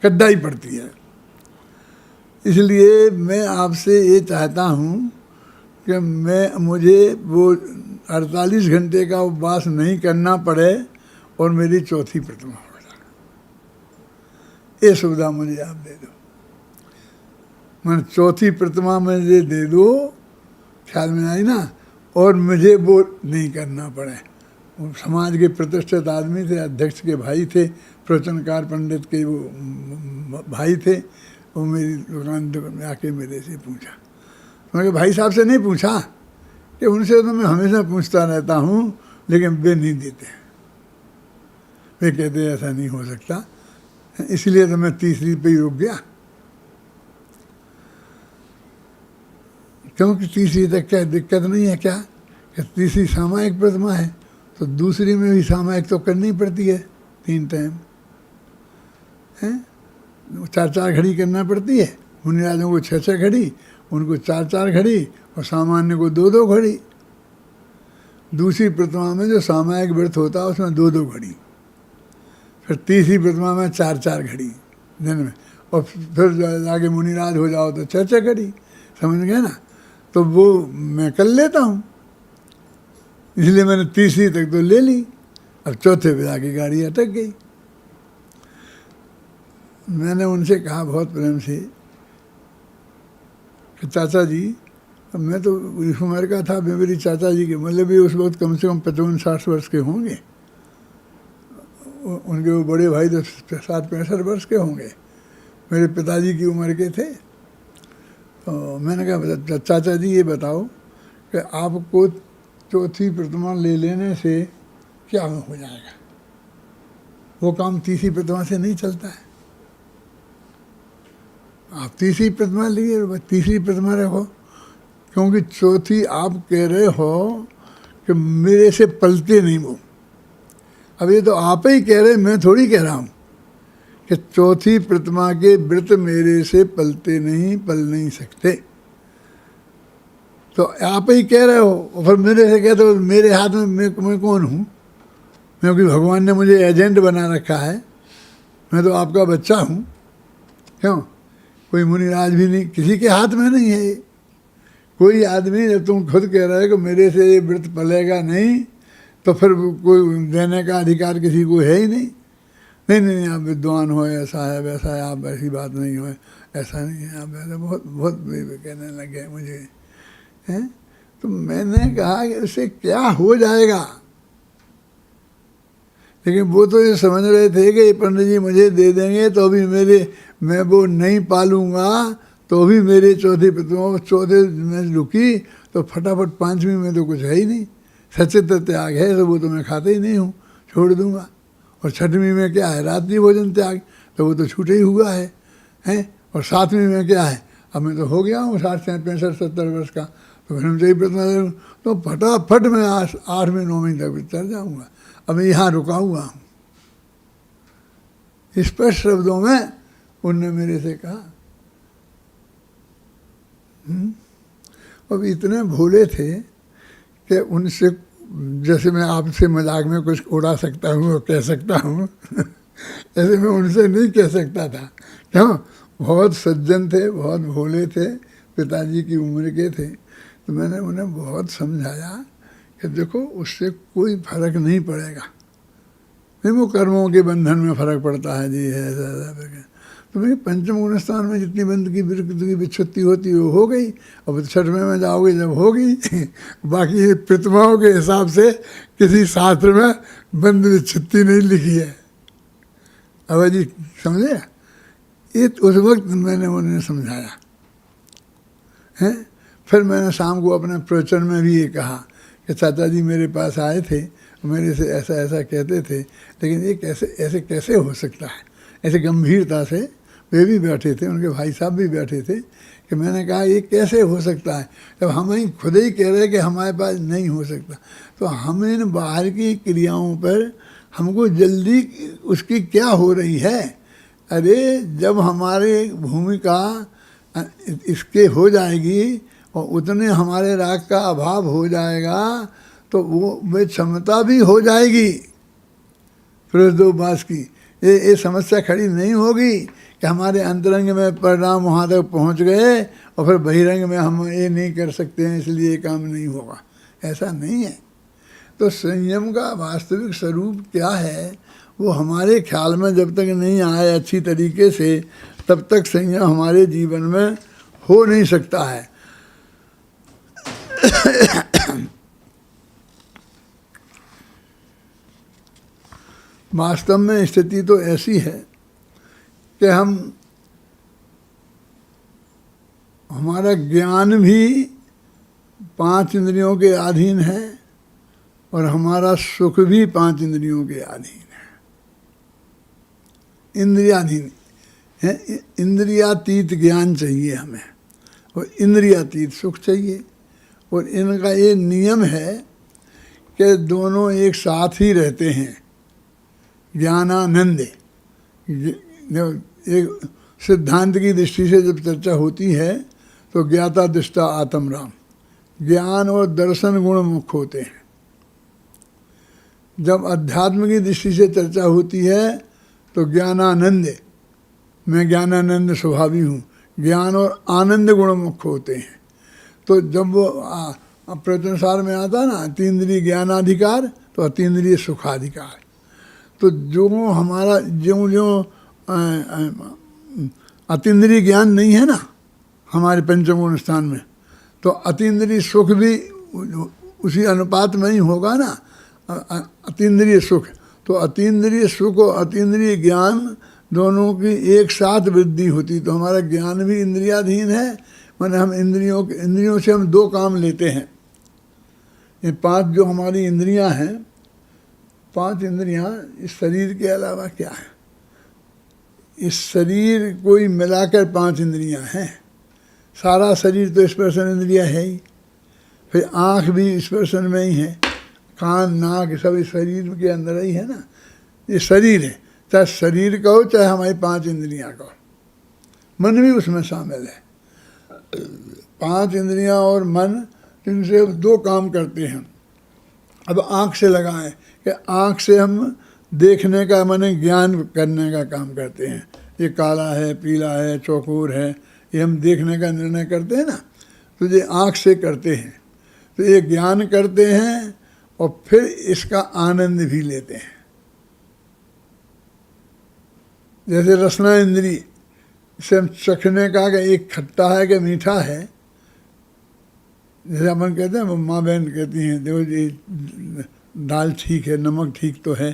[SPEAKER 1] कड्डाई पड़ती है। इसलिए मैं आपसे ये चाहता हूँ कि मुझे वो 48 घंटे का उपवास नहीं करना पड़े और मेरी चौथी प्रतिमा हो जाए। ये सुविधा मुझे आप दे दो। मैंने चौथी प्रतिमा मुझे दे दो, ख्याल में आई ना, और मुझे वो नहीं करना पड़े। वो समाज के प्रतिष्ठित आदमी थे, अध्यक्ष के भाई थे, प्रवचनकार पंडित के वो भाई थे। वो मेरी दुकान में आके मेरे से पूछा। मैंने भाई साहब से नहीं पूछा, कि उनसे तो मैं हमेशा पूछता रहता हूँ, लेकिन वे नहीं देते। वे कहते ऐसा नहीं हो सकता, इसलिए तो मैं तीसरी पे ही रुक गया। क्योंकि तीसरी तक क्या दिक्कत नहीं है क्या, कि तीसरी सामायिक प्रतिमा है, तो दूसरी में भी सामायिक तो करनी पड़ती है 3 टाइम हैं, 4-4 घड़ी करना पड़ती है। मुनिराजों को 6-6 घड़ी, उनको 4-4 घड़ी, और सामान्य को 2-2 घड़ी। दूसरी प्रतिमा में जो सामायिक व्रत होता है उसमें 2-2 घड़ी, फिर तीसरी प्रतिमा में 4-4 घड़ी दिन में, और फिर आगे मुनिराज हो जाओ तो 6-6 घड़ी, समझ गए ना। तो वो मैं कर लेता हूँ, इसलिए मैंने तीसरी तक तो ले ली। अब चौथे पे आके गाड़ी अटक गई। मैंने उनसे कहा बहुत प्रेम से कि चाचा जी, अब मैं तो इस उम्र का था, मेरी चाचा जी के मतलब भी उस वक्त कम से कम 55-60 वर्ष के होंगे, उनके वो बड़े भाई तो 60-65 वर्ष के होंगे, मेरे पिताजी की उम्र के थे। तो मैंने कहा चाचा जी ये बताओ कि आपको चौथी प्रतिमा ले लेने से क्या हो जाएगा? वो काम तीसरी प्रतिमा से नहीं चलता है। आप तीसरी प्रतिमा लीजिए, तीसरी प्रतिमा रखो, क्योंकि चौथी आप कह रहे हो कि मेरे से पलते नहीं वो। अब ये तो आप ही कह रहे, मैं थोड़ी कह रहा हूँ कि चौथी प्रतिमा के व्रत मेरे से पलते नहीं, पल नहीं सकते। तो आप ही कह रहे हो, और फिर मेरे से कहते हो मेरे हाथ में मैं कौन हूँ? क्योंकि भगवान ने मुझे एजेंट बना रखा है, मैं तो आपका बच्चा हूँ। क्यों? कोई मुनिराज भी नहीं, किसी के हाथ में नहीं है ये। कोई आदमी, जब तुम खुद कह रहे हो कि मेरे से ये व्रत पलेगा नहीं, तो फिर कोई देने का अधिकार किसी को है ही नहीं। नहीं नहीं नहीं, आप विद्वान हो, ऐसा है वैसा है, आप ऐसी बात नहीं हो, ऐसा नहीं है, आप ऐसा बहुत बहुत कहने लगे मुझे हैं। तो मैंने कहा कि उससे क्या हो जाएगा, लेकिन वो तो ये समझ रहे थे कि पंडित जी मुझे दे देंगे तो भी मैं वो नहीं पालूंगा, तो भी मेरे चौथी प्रतिमा, चौथे में रुकी तो फटाफट 5वीं में तो कुछ है ही नहीं, सचित त्याग है, तो वो तो मैं खाता ही नहीं हूँ, छोड़ दूंगा। और 6वीं में क्या है? रात्रि भोजन त्याग। तो वो तो छूटे ही हुआ है, हैं। और 7वीं में क्या है, अब मैं तो हो गया हूँ 60 65 70 वर्ष का, तो फिर हमसे ही प्रश्न तो फटाफट मैं 8वीं 9वीं तक चल जाऊँगा, अब मैं यहाँ रुका हुआ हूँ। स्पष्ट शब्दों में उनने मेरे से कहा। अब इतने भोले थे कि उनसे, जैसे मैं आपसे मजाक में कुछ उड़ा सकता हूँ और कह सकता हूँ ऐसे मैं उनसे नहीं कह सकता था। क्यों? बहुत सज्जन थे, बहुत भोले थे, पिताजी की उम्र के थे। तो मैंने उन्हें बहुत समझाया कि देखो उससे कोई फर्क नहीं पड़ेगा, नहीं वो कर्मों के बंधन में फर्क पड़ता है जी, है ऐसा। तो मेरी पंचम गुण स्थान में जितनी बंद की विरक्ति की विच्छुत्ति होती है वो हो गई। अब 6वें में जाओगे जब होगी बाकी प्रतिमाओं के हिसाब से किसी शास्त्र में बंद विच्छुत्ति नहीं लिखी है। अब जी समझे, ये उस वक्त मैंने उन्हें समझाया है। फिर मैंने शाम को अपने प्रवचन में भी ये कहा कि चाचा जी मेरे पास आए थे, मेरे से ऐसा ऐसा कहते थे, लेकिन ये ऐसे कैसे हो सकता है। ऐसे गंभीरता से वे भी बैठे थे, उनके भाई साहब भी बैठे थे, कि मैंने कहा ये कैसे हो सकता है, जब हम ही खुद ही कह रहे कि हमारे पास नहीं हो सकता। तो हम इन बाहर की क्रियाओं पर हमको जल्दी उसकी क्या हो रही है। अरे जब हमारी भूमिका इसके हो जाएगी और उतने हमारे राग का अभाव हो जाएगा तो वो वे क्षमता भी हो जाएगी फिरोजोबास की। ये समस्या खड़ी नहीं होगी कि हमारे अंतरंग में परिणाम वहाँ तक पहुँच गए और फिर बहिरंग में हम ये नहीं कर सकते हैं इसलिए ये काम नहीं होगा, ऐसा नहीं है। तो संयम का वास्तविक स्वरूप क्या है वो हमारे ख्याल में जब तक नहीं आए अच्छी तरीके से, तब तक संयम हमारे जीवन में हो नहीं सकता है। वास्तव में स्थिति तो ऐसी है कि हमारा ज्ञान भी 5 इंद्रियों के अधीन है और हमारा सुख भी 5 इंद्रियों के अधीन है। इंद्रियाधीन है, इंद्रियातीत ज्ञान चाहिए हमें और इंद्रियातीत सुख चाहिए। और इनका ये नियम है कि दोनों एक साथ ही रहते हैं। ज्ञानानंद एक सिद्धांत की दृष्टि से जब चर्चा होती है तो ज्ञाता दृष्टा आत्म राम, ज्ञान और दर्शन गुण मुख्य होते हैं। जब अध्यात्म की दृष्टि से चर्चा होती है तो ज्ञानानंद, मैं ज्ञानानंद स्वभावी हूँ, ज्ञान और आनंद गुण मुख्य होते हैं। तो जब वो प्रवचनसार में आता ना अतीन्द्रिय ज्ञानाधिकार तो अतीन्द्रिय सुखाधिकार। तो जो हमारा जो अतीन्द्रिय ज्ञान नहीं है ना हमारे पंचमगुण स्थान में, तो अतीन्द्रिय सुख भी उसी अनुपात में ही होगा ना। अतीन्द्रिय सुख, तो अतीन्द्रिय सुख और अतीन्द्रिय ज्ञान दोनों की एक साथ वृद्धि होती। तो हमारा ज्ञान भी इंद्रियाधीन है, माने हम इंद्रियों से हम 2 काम लेते हैं। ये 5 जो हमारी इंद्रियां हैं, 5 इंद्रियां इस शरीर के अलावा क्या है, इस शरीर को ही मिलाकर 5 इंद्रियां हैं। सारा शरीर तो स्पर्शन इंद्रिया है ही, फिर आँख भी स्पर्शन में ही है, कान नाक सब इस शरीर के अंदर ही है ना। ये शरीर है, चाहे शरीर कहो चाहे हमारी 5 इंद्रियां कहो, मन भी उसमें शामिल है। 5 इंद्रियां और मन, इनसे 2 काम करते हैं। अब आँख से लगाएं कि आँख से हम देखने का माने ज्ञान करने का काम करते हैं। ये काला है, पीला है, चौकोर है, ये हम देखने का निर्णय करते हैं ना, तो ये आँख से करते हैं। तो ये ज्ञान करते हैं और फिर इसका आनंद भी लेते हैं। जैसे रसना इंद्री से हम चखने का कि एक खट्टा है कि मीठा है, जैसे अपन कहते हैं, माँ बहन कहती हैं देखो जी दाल ठीक है, नमक ठीक तो है,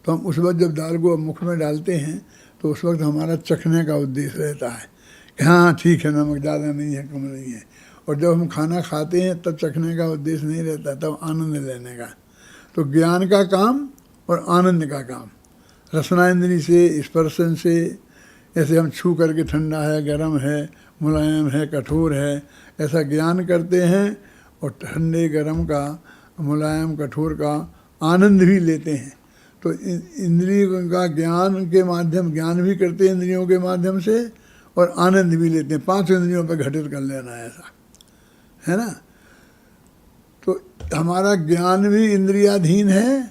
[SPEAKER 1] तो हम उस वक्त जब दाल को मुख में डालते हैं तो उस वक्त हमारा चखने का उद्देश्य रहता है कि हाँ ठीक है, नमक ज़्यादा नहीं है, कम नहीं है। और जब हम खाना खाते हैं तब चखने का उद्देश्य नहीं रहता, तब आनंद लेने का। तो ज्ञान का काम और आनंद का काम रसना इंद्री से, स्पर्शन से, जैसे हम छू करके ठंडा है, गर्म है, मुलायम है, कठोर है, ऐसा ज्ञान करते हैं और ठंडे गर्म का, मुलायम कठोर का आनंद भी लेते हैं। तो इंद्रियों का ज्ञान के माध्यम, ज्ञान भी करते हैं इंद्रियों के माध्यम से और आनंद भी लेते हैं। 5 इंद्रियों पर घटित कर लेना है, ऐसा है ना। तो हमारा ज्ञान भी इंद्रियाधीन है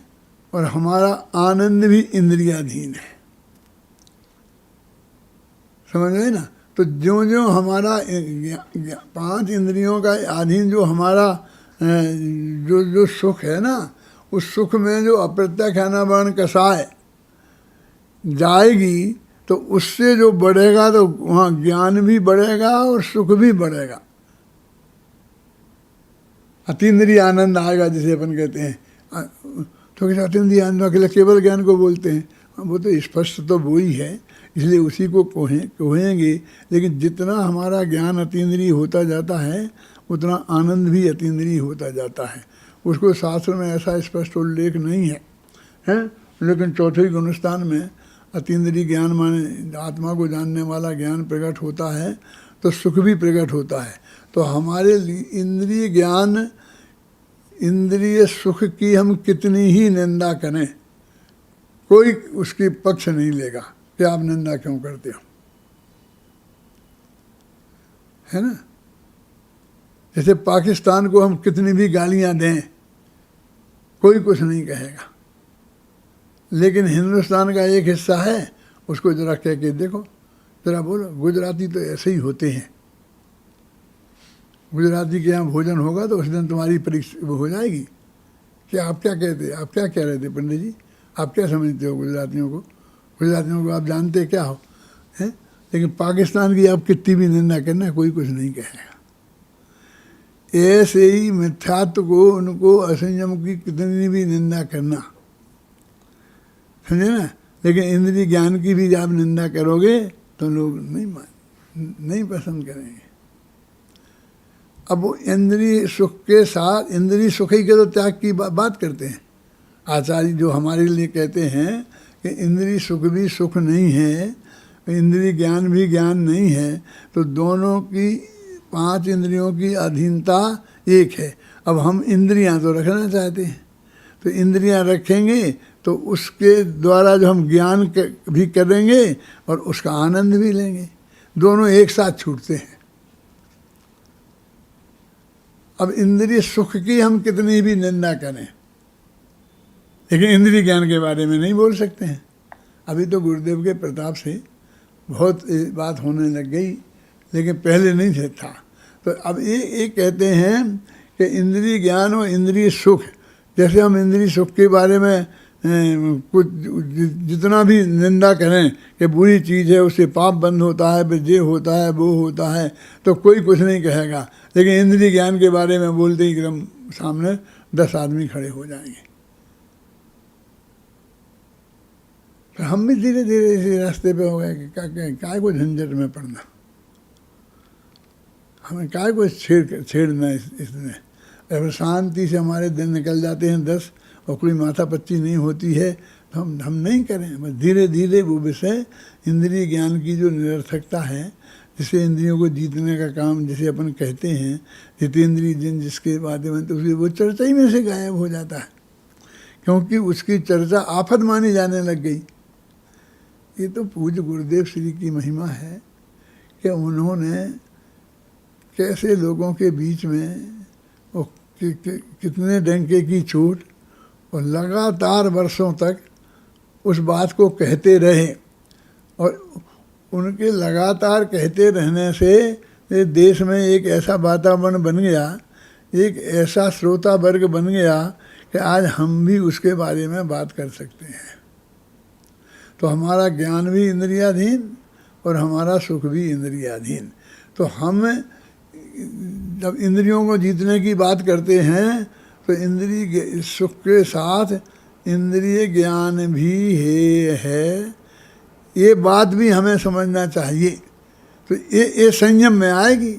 [SPEAKER 1] और हमारा आनंद भी इंद्रियाधीन है, समझ गए ना। तो ज्यों ज्यों हमारा 5 इंद्रियों का अधीन जो हमारा जो जो सुख है ना, उस सुख में जो अप्रत्यक्ष अनावरण कषाय जाएगी तो उससे जो बढ़ेगा तो वहाँ ज्ञान भी बढ़ेगा और सुख भी बढ़ेगा, अतीन्द्रिय आनंद आएगा जिसे अपन कहते हैं। तो किस अतीन्द्रिय आनंद अकेले केवल ज्ञान को बोलते हैं, वो तो स्पष्ट तो वो ही है, इसलिए उसी को कहेंगे। लेकिन जितना हमारा ज्ञान अतीन्द्रिय होता जाता है उतना आनंद भी अतीन्द्रिय होता जाता है। उसको शास्त्र में ऐसा स्पष्ट उल्लेख नहीं है, हैं? लेकिन चौथे गुणस्थान में अतीन्द्रिय ज्ञान माने आत्मा को जानने वाला ज्ञान प्रकट होता है तो सुख भी प्रकट होता है। तो हमारे लिए इंद्रिय ज्ञान, इंद्रिय सुख की हम कितनी ही निंदा करें, कोई उसकी पक्ष नहीं लेगा कि आप निंदा क्यों करते हो, है ना। जैसे पाकिस्तान को हम कितनी भी गालियां दें कोई कुछ नहीं कहेगा, लेकिन हिंदुस्तान का एक हिस्सा है उसको जरा कह के देखो, जरा बोलो गुजराती तो ऐसे ही होते हैं, गुजराती के यहाँ भोजन होगा तो उस दिन तुम्हारी परीक्षा हो जाएगी कि आप क्या कहते, आप क्या कह रहे थे पंडित जी, आप क्या समझते हो गुजरातियों को, गुजरातियों को आप जानते क्या हो, हैं। लेकिन पाकिस्तान की आप कितनी भी निंदा करना कोई कुछ नहीं कहेगा। ऐसे ही मिथ्यात्व को, उनको असंयम की कितनी भी निंदा करना, समझे ना। लेकिन इंद्रिय ज्ञान की भी आप निंदा करोगे तो लोग नहीं पसंद करेंगे। अब वो इंद्रिय सुख के साथ, इंद्रिय सुख ही के तो त्याग की बात करते हैं आचार्य, जो हमारे लिए कहते हैं कि इंद्रिय सुख भी सुख नहीं है, इंद्रिय ज्ञान भी ज्ञान नहीं है, तो दोनों की 5 इंद्रियों की अधीनता एक है। अब हम इंद्रियां तो रखना चाहते हैं, तो इंद्रियां रखेंगे तो उसके द्वारा जो हम ज्ञान भी करेंगे और उसका आनंद भी लेंगे, दोनों एक साथ छूटते हैं। अब इंद्रिय सुख की हम कितनी भी निंदा करें, लेकिन इंद्रिय ज्ञान के बारे में नहीं बोल सकते हैं। अभी तो गुरुदेव के प्रताप से बहुत बात होने लग गई, लेकिन पहले नहीं थे था। तो अब ये कहते हैं कि इंद्रिय ज्ञान और इंद्रिय सुख, जैसे हम इंद्रिय सुख के बारे में कुछ जितना भी निंदा करें कि बुरी चीज़ है, उससे पाप बंद होता है, फिर ये होता है वो होता है, तो कोई कुछ नहीं कहेगा। लेकिन इंद्रिय ज्ञान के बारे में बोलते ही एकदम सामने 10 आदमी खड़े हो जाएंगे। तो हम भी धीरे धीरे इसी रास्ते पे हो गए कि काय को झंझट में पड़ना, हमें काय को छेड़ना इसमें। अगर शांति से हमारे दिन निकल जाते हैं 10 और कोई माथा पच्ची नहीं होती है तो हम नहीं करें। बस धीरे धीरे वो विषय इंद्रिय ज्ञान की जो निरर्थकता है, जिसे इंद्रियों को जीतने का काम जिसे अपन कहते हैं, जितेंद्रिय जिन जिसके बारे में, तो वो चर्चा ही में से गायब हो जाता है, क्योंकि उसकी चर्चा आफत मानी जाने लग गई। ये तो पूज्य गुरुदेव श्री की महिमा है कि उन्होंने कैसे लोगों के बीच में और कितने डंके की चोट और लगातार वर्षों तक उस बात को कहते रहे, और उनके लगातार कहते रहने से देश में एक ऐसा वातावरण बन गया, एक ऐसा श्रोता वर्ग बन गया कि आज हम भी उसके बारे में बात कर सकते हैं। तो हमारा ज्ञान भी इंद्रियाधीन और हमारा सुख भी इंद्रियाधीन। तो हम जब इंद्रियों को जीतने की बात करते हैं तो इंद्रिय सुख के साथ इंद्रिय ज्ञान भी है, ये बात भी हमें समझना चाहिए। तो ये संयम में आएगी।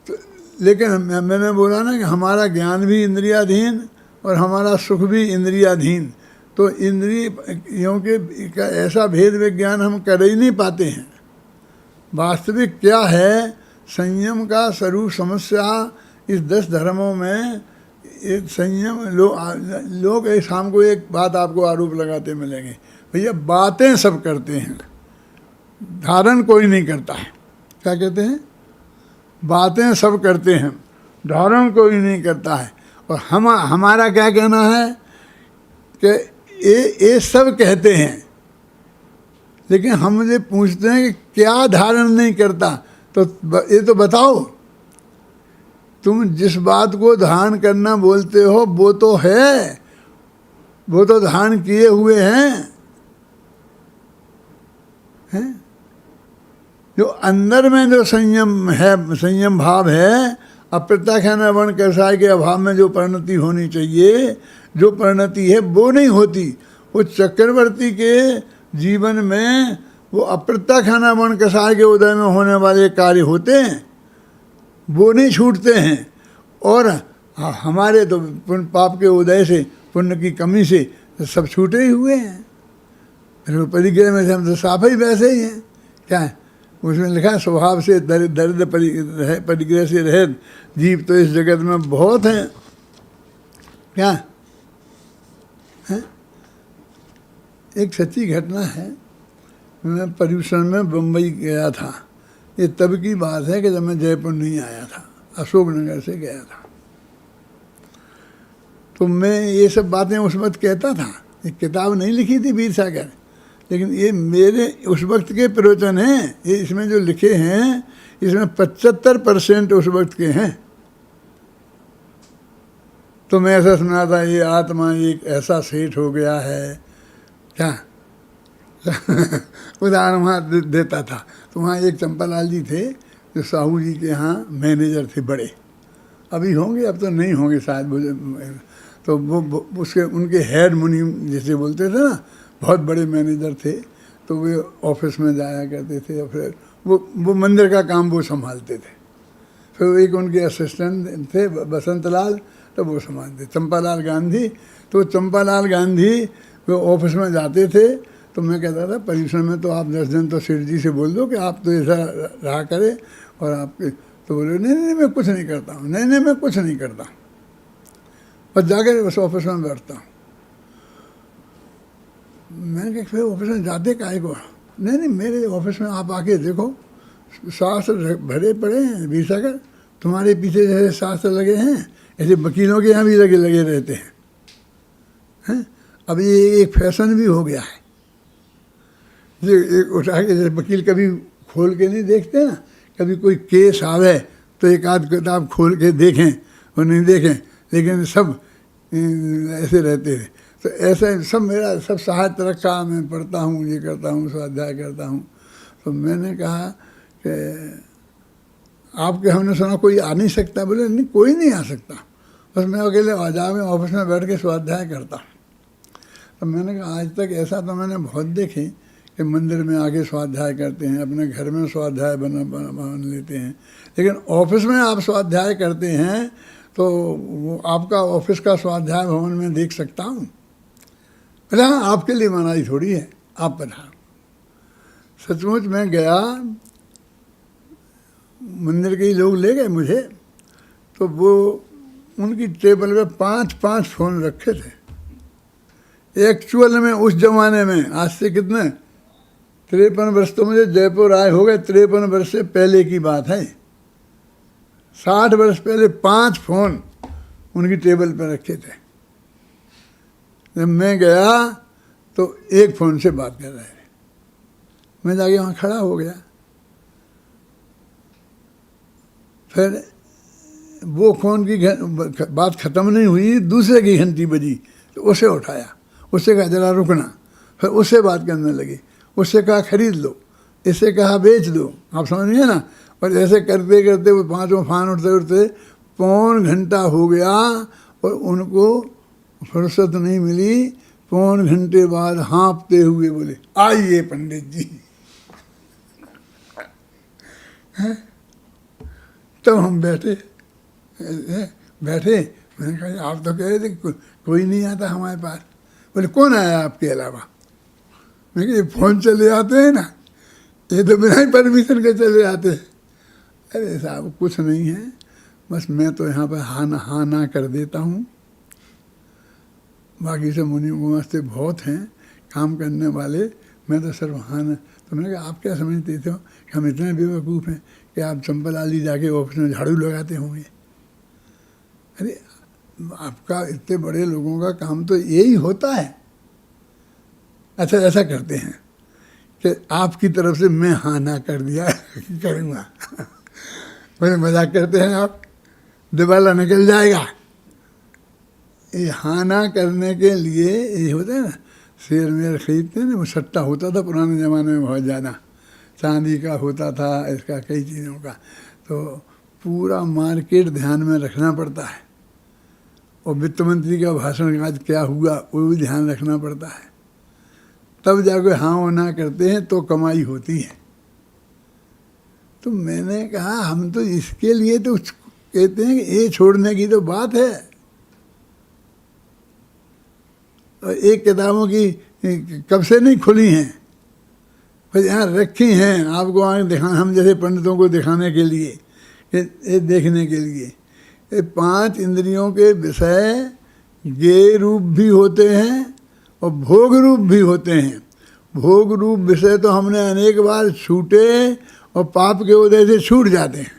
[SPEAKER 1] तो लेकिन मैंने बोला ना कि हमारा ज्ञान भी इंद्रियाधीन और हमारा सुख भी इंद्रियाधीन। तो इंद्रियों के का ऐसा भेद विज्ञान हम कर ही नहीं पाते हैं। वास्तविक क्या है, संयम का स्वरूप समस्या इस 10 धर्मों में संयम। लोग शाम को एक बात आपको आरोप लगाते मिलेंगे, भैया बातें सब करते हैं, धारण कोई नहीं करता है। क्या कहते हैं? बातें सब करते हैं, धारण कोई नहीं करता है। और हमारा क्या कहना है कि ये सब कहते हैं, लेकिन हमसे पूछते हैं कि क्या धारण नहीं करता। तो ये तो बताओ, तुम जिस बात को धारण करना बोलते हो वो तो है, वो तो धारण किए हुए हैं। जो अंदर में जो संयम है, संयम भाव है, अप्रत्यक्ष न वर्ण कसाय के अभाव में जो परिणति होनी चाहिए, जो परिणति है वो नहीं होती। वो चक्रवर्ती के जीवन में वो अप्रत्यक्ष न वर्ण कसाय के उदय में होने वाले कार्य होते हैं, वो नहीं छूटते हैं। और हमारे तो पुण्य पाप के उदय से, पुण्य की कमी से सब छूटे ही हुए हैं। परिग्रह में से हम तो साफ ही वैसे ही हैं। क्या है उसमें लिखा है? स्वभाव से दरिद्र परिग्रह से रहित जीव तो इस जगत में बहुत हैं। क्या है? एक सच्ची घटना है। मैं पर्यूषण में बम्बई गया था। ये तब की बात है कि जब मैं जयपुर नहीं आया था, अशोकनगर से गया था। तो मैं ये सब बातें उस वक्त कहता था। एक किताब नहीं लिखी थी वीर सागर, लेकिन ये मेरे उस वक्त के प्रवचन हैं। ये इसमें जो लिखे हैं, इसमें 75% उस वक्त के हैं। तो मैं ऐसा सुना था, ये आत्मा एक ऐसा सेठ हो गया है। क्या उदाहरण वहाँ देता था। तो वहाँ एक चंपालाल जी थे जो साहू जी के यहाँ मैनेजर थे बड़े। अभी होंगे, अब तो नहीं होंगे शायद। तो वो उसके उनके हेड मुनि जैसे बोलते थे ना, बहुत बड़े मैनेजर थे। तो वे ऑफिस में जाया करते थे और फिर वो मंदिर का काम वो संभालते थे। फिर एक उनके असिस्टेंट थे बसंतलाल, तो वो संभालते। चंपालाल गांधी, तो चंपालाल गांधी वो ऑफिस में जाते थे। तो मैं कहता था पर्यूषण में तो आप 10 दिन तो सेठ जी से बोल दो कि आप तो ऐसा रहा करें। और आपके तो बोले नहीं मैं कुछ नहीं करता हूँ, नहीं मैं कुछ नहीं करता, बस जाकर उस ऑफिस में बैठता हूँ। मैंने कहा फिर ऑफिस में जाते काहे को? नहीं मेरे ऑफिस में आप आके देखो, शास्त्र भरे पड़े हैं वीर सागर, तुम्हारे पीछे जैसे शास्त्र लगे हैं ऐसे वकीलों के यहाँ भी लगे रहते हैं। अब ये एक फैशन भी हो गया है। ये एक उठा के जैसे वकील कभी खोल के नहीं देखते ना, कभी कोई केस आवे तो एक आध किताब खोल के देखें और नहीं देखें, लेकिन सब ऐसे रहते थे। तो ऐसा सब मेरा सब साहित्य रखा, मैं पढ़ता हूँ, ये करता हूँ, स्वाध्याय करता हूँ। तो मैंने कहा कि आपके हमने सुना कोई आ नहीं सकता। बोले नहीं कोई नहीं आ सकता, बस मैं अकेले आजा में ऑफिस में बैठ के स्वाध्याय करता हूँ। तो मैंने कहा आज तक ऐसा तो मैंने बहुत देखे कि मंदिर में आके स्वाध्याय करते हैं, अपने घर में स्वाध्याय बन लेते हैं, लेकिन ऑफिस में आप स्वाध्याय करते हैं तो वो आपका ऑफिस का स्वाध्याय भवन में देख सकता हूँ। बोले हाँ आपके लिए मनाही थोड़ी है, आप पधारो। सचमुच मैं गया, मंदिर के ही लोग ले गए मुझे। तो वो उनकी टेबल पे 5-5 फ़ोन रखे थे। एक्चुअल में उस जमाने में आज से कितने 53 वर्ष तो मुझे जयपुर आए हो गए, 53 वर्ष से पहले की बात है। 60 वर्ष पहले 5 फ़ोन उनकी टेबल पर रखे थे। जब मैं गया तो एक फ़ोन से बात कर रहे थे। मैं जाके वहाँ खड़ा हो गया। फिर वो फ़ोन की बात ख़त्म नहीं हुई, दूसरे की घंटी बजी तो उसे उठाया, उससे कहा जरा रुकना। फिर उससे बात करने लगी, उससे कहा खरीद लो, इससे कहा बेच दो। आप समझिए ना। और ऐसे करते करते वो 5 फ़ोन उठते उठते पौन घंटा हो गया और उनको फुर्सत नहीं मिली। पौन घंटे बाद हाँफते हुए बोले आइए पंडित जी। तब हम बैठे मैंने कहा आप तो कह रहे थे कोई नहीं आता हमारे पास। बोले कौन आया आपके अलावा? मैं कहा ये फ़ोन चले आते हैं ना, ये तो बिना ही परमिशन के चले आते हैं। अरे साहब कुछ नहीं है, बस मैं तो यहाँ पर हाँ ना कर देता हूँ, बाकी से मुनि गुमास्ते बहुत हैं काम करने वाले, मैं तो सिर्फ हाँ ना। तो मैंने कहा आप क्या समझते थे कि हम इतने बेवकूफ़ हैं कि आप चंपल आली जाके ऑफिस में झाड़ू लगाते होंगे? अरे आपका इतने बड़े लोगों का काम तो यही होता है। अच्छा ऐसा करते हैं कि आपकी तरफ से मैं हाँ ना कर दिया करूँगा। बोले मजाक करते हैं आप, दिवाला निकल जाएगा। ये हाँ ना करने के लिए ये होता है ना, शेर मेर खरीदते हैं ना, वो सट्टा होता था पुराने ज़माने में बहुत ज़्यादा, चांदी का होता था, इसका कई चीज़ों का। तो पूरा मार्केट ध्यान में रखना पड़ता है, और वित्त मंत्री का भाषण आज क्या हुआ वो भी ध्यान रखना पड़ता है, तब जाकर हाँ वो ना करते हैं तो कमाई होती है। तो मैंने कहा हम तो इसके लिए तो कहते हैं कि ये छोड़ने की तो बात है। और एक किताबों की कब से नहीं खुली हैं, पर यहाँ रखी हैं आपको आगे दिखा, हम जैसे पंडितों को दिखाने के लिए, ये देखने के लिए। ये 5 इंद्रियों के विषय ज्ञेय रूप भी होते हैं और भोग रूप भी होते हैं। भोग रूप विषय तो हमने अनेक बार छूटे और पाप के उदय से छूट जाते हैं।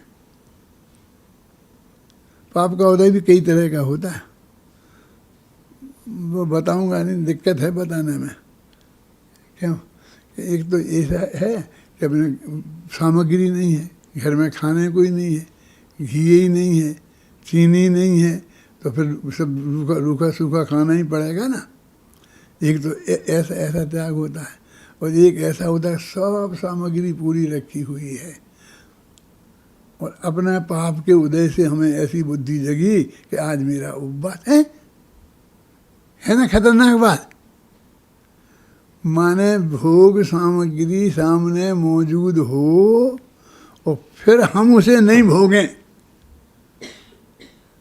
[SPEAKER 1] पाप का उदय भी कई तरह का होता है, वो बताऊंगा नहीं, दिक्कत है बताने में। क्यों? एक तो ऐसा है कि अपने सामग्री नहीं है, घर में खाने कोई नहीं है, घी ही नहीं है, चीनी नहीं है, तो फिर सब रूखा सूखा खाना ही पड़ेगा ना। एक तो ऐसा त्याग होता है, और एक ऐसा होता है सब सामग्री पूरी रखी हुई है, और अपना पाप के उदय से हमें ऐसी बुद्धि जगी कि आज मेरा उपवास है ना, खतरनाक बात। माने भोग सामग्री सामने मौजूद हो और फिर हम उसे नहीं भोगें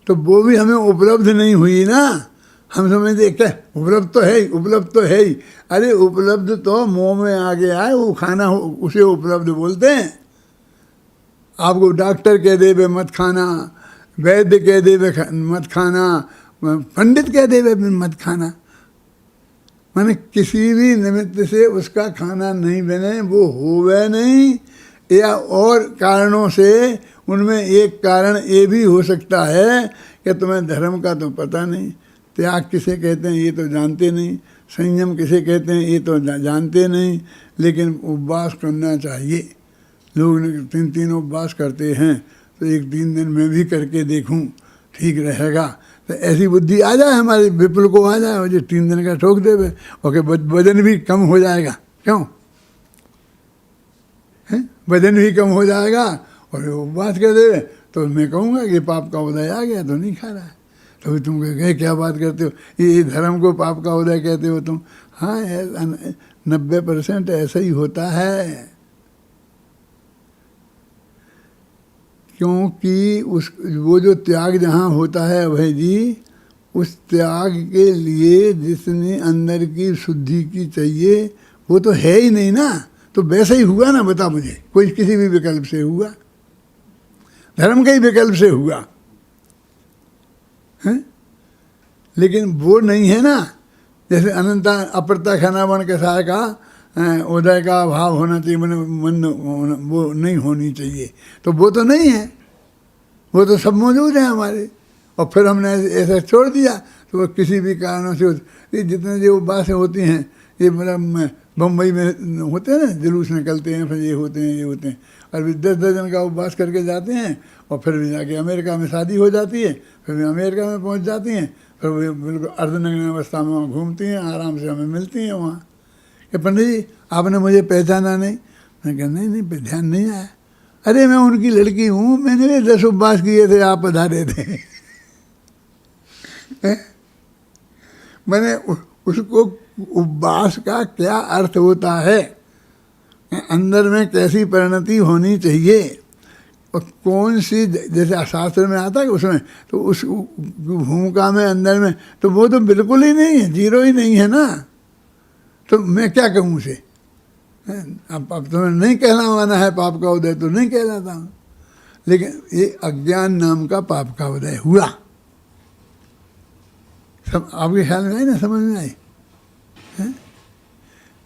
[SPEAKER 1] तो वो भी हमें उपलब्ध नहीं हुई ना। हम समझते क्या उपलब्ध तो है ही, उपलब्ध तो है ही। अरे उपलब्ध तो मुंह में आगे आए वो खाना उसे उपलब्ध बोलते हैं। आपको डॉक्टर कह दे मत खाना, वैद्य कह दे मत खाना, पंडित कह दे मत खाना, माने किसी भी निमित्त से उसका खाना नहीं बने, वो होवे नहीं, या और कारणों से। उनमें एक कारण ये भी हो सकता है कि तुम्हें धर्म का तो पता नहीं, त्याग किसे कहते हैं ये तो जानते नहीं, संयम किसे कहते हैं ये तो जानते नहीं, लेकिन उपवास करना चाहिए। लोग 3 उपवास करते हैं, तो 1-3 दिन मैं भी करके देखूं ठीक रहेगा। तो ऐसी बुद्धि आ जाए हमारे विपुल को, आ जाए, और जो 3 दिन का ठोक देवे, और वजन भी कम हो जाएगा। क्यों है? वजन भी कम हो जाएगा, और वो बात कर दे तो मैं कहूँगा कि पाप का उदय आ गया तो नहीं खा रहा है। तो तुम कहे क्या बात करते हो, ये धर्म को पाप का उदय कहते हो तुम? हाँ 90% ऐसा ही होता है, क्योंकि वो जो त्याग जहाँ होता है अभय जी, उस त्याग के लिए जितनी अंदर की शुद्धि की चाहिए वो तो है ही नहीं ना। तो वैसे ही हुआ ना, बता मुझे, कोई किसी भी विकल्प से हुआ, धर्म के ही विकल्प से हुआ है, लेकिन वो नहीं है ना। जैसे अनंता अप्रता खनावन के साय का उदय का भाव होना चाहिए, मन वो नहीं होनी चाहिए, तो वो तो नहीं है, वो तो सब मौजूद है हमारे। और फिर हमने ऐसा छोड़ दिया, तो वो किसी भी कारणों से जितने जो बातें होती हैं, ये मतलब बम्बई में होते हैं ना, जुलूस निकलते हैं, फिर ये होते हैं, ये होते हैं, और भी 10 दिन का उपवास करके जाते हैं, और फिर भी जाके अमेरिका में शादी हो जाती है, फिर भी अमेरिका में पहुंच जाती हैं, फिर वो बिल्कुल अर्धनग्न अवस्था में वहाँ घूमती हैं, आराम से हमें मिलती हैं वहाँ कि पंडित जी आपने मुझे पहचाना नहीं। मैं कहा नहीं ध्यान नहीं आया। अरे मैं उनकी लड़की हूँ, मैंने भी 10 उपवास किए थे, आप पधारे थे। मैंने उसको उपवास का क्या अर्थ होता है, अंदर में कैसी परिणति होनी चाहिए, और कौन सी, जैसे शास्त्र में आता है उसमें, तो उस भूमिका में अंदर में तो वो तो बिल्कुल ही नहीं है, जीरो ही नहीं है ना, तो मैं क्या कहूँ उसे? अब तुम्हें नहीं कहलावाना है पाप का उदय तो नहीं कहलाता हूँ, लेकिन ये अज्ञान नाम का पाप का उदय हुआ। सब आपके ख्याल में आई ना, समझ में आई?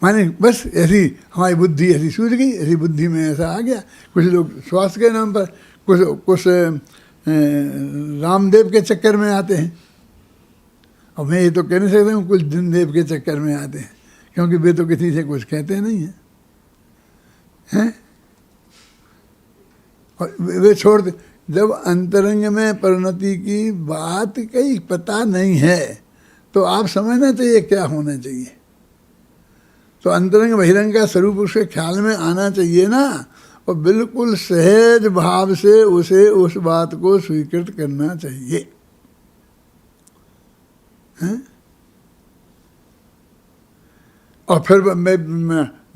[SPEAKER 1] माने बस ऐसी हमारी बुद्धि ऐसी सूझ गई, ऐसी बुद्धि में ऐसा आ गया। कुछ लोग स्वास्थ्य के नाम पर, कुछ रामदेव के चक्कर में आते हैं। और मैं ये तो कह नहीं सकता हूँ कुछ दिन देव के चक्कर में आते हैं, क्योंकि वे तो किसी से कुछ कहते नहीं हैं, हैं? और वे छोड़ दे, जब अंतरंग में परिणति की बात कहीं पता नहीं है तो आप समझना चाहिए क्या होना चाहिए। तो अंतरंग बहिरंग का स्वरूप उसके ख्याल में आना चाहिए ना, और बिल्कुल सहज भाव से उसे उस बात को स्वीकृत करना चाहिए, हैं? और फिर मैं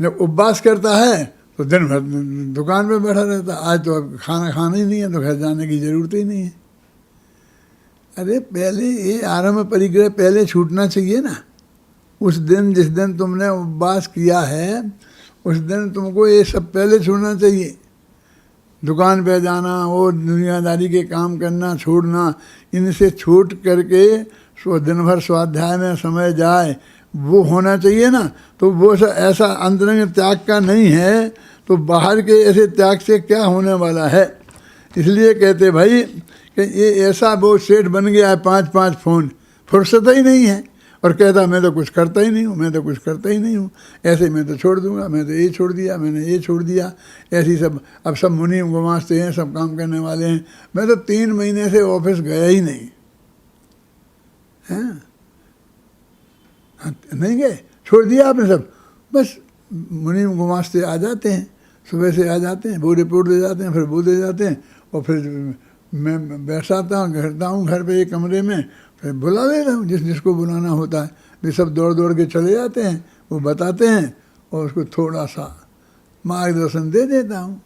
[SPEAKER 1] जब उपवास करता है तो दिन भर दुकान पे बैठा रहता, आज तो अब खाना खाना ही नहीं है तो घर जाने की ज़रूरत ही नहीं है। अरे पहले ये आरंभ परिग्रह पहले छूटना चाहिए ना। उस दिन जिस दिन तुमने उपवास किया है उस दिन तुमको ये सब पहले छूटना चाहिए। दुकान पे जाना, वो दुनियादारी के काम करना छोड़ना, इनसे छूट करके दिन भर स्वाध्याय में समय जाए, वो होना चाहिए ना। तो वो ऐसा अंतरंग त्याग का नहीं है तो बाहर के ऐसे त्याग से क्या होने वाला है। इसलिए कहते भाई कि ये ऐसा वो सेठ बन गया है, 5-5 फ़ोन, फुर्सत ही नहीं है, और कहता मैं तो कुछ करता ही नहीं हूँ, मैं तो कुछ करता ही नहीं हूँ, ऐसे मैं तो छोड़ दूंगा, मैं तो ये छोड़ दिया, मैंने ये छोड़ दिया, ऐसी सब। अब सब मुनि गुमास्ते हैं, सब काम करने वाले हैं, मैं तो 3 महीने से ऑफिस गया ही नहीं, हैं? नहीं गए, छोड़ दिया आपने सब। बस मुनि गुमास्ते आ जाते हैं, सुबह से आ जाते हैं, वो रिपोर्ट दे जाते हैं, फिर वो दे जाते हैं, और फिर मैं बैठाता हूँ, घरता हूँ घर पे एक कमरे में, फिर बुला ले रहा हूँ जिसको बुलाना होता है। वे सब दौड़ दौड़ के चले जाते हैं, वो बताते हैं और उसको थोड़ा सा मार्गदर्शन दे देता हूँ।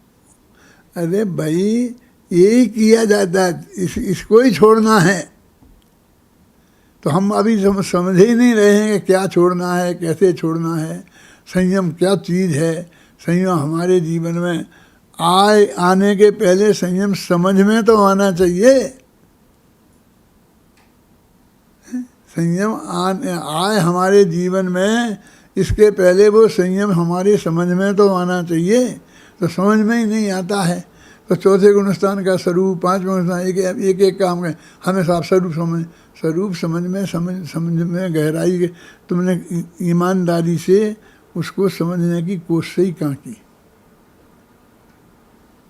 [SPEAKER 1] अरे भाई यही किया जाता है, इसको ही छोड़ना है। तो हम अभी समझ ही नहीं रहे हैं कि क्या छोड़ना है, कैसे छोड़ना है, संयम क्या चीज़ है। संयम हमारे जीवन में आने के पहले संयम समझ में तो आना चाहिए। संयम आए हमारे जीवन में, इसके पहले वो संयम हमारे समझ में तो आना चाहिए। तो समझ में ही नहीं आता है। तो चौथे गुणस्थान का स्वरूप, 5वें गुणस्थान, एक काम है हमें साफ स्वरूप समझ में गहराई के तुमने ईमानदारी से उसको समझने की कोशिश ही कहाँ की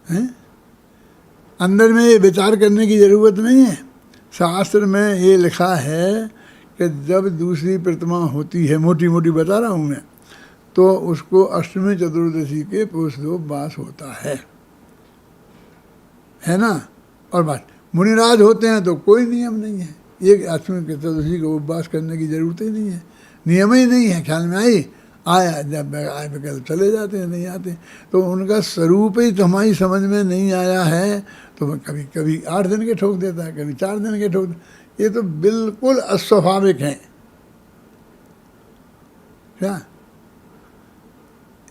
[SPEAKER 1] है। अंदर में ये विचार करने की ज़रूरत नहीं है। शास्त्र में ये लिखा है कि जब दूसरी प्रतिमा होती है, मोटी मोटी बता रहा हूँ मैं, तो उसको अष्टमी चतुर्दशी के उपवास होता है ना। और बात मुनिराज होते हैं तो कोई नियम नहीं है, एक अष्टमी चतुर्दशी को उपवास करने की ज़रूरत ही नहीं है, नियम ही नहीं है। ख्याल में आई, आया जब आए बगैर चले जाते हैं, नहीं आते। तो उनका स्वरूप ही तो हमारी समझ में नहीं आया है, तो कभी कभी 8 दिन के ठोक देता है, कभी 4 दिन के ठोक। ये तो बिल्कुल अस्वाभाविक है क्या?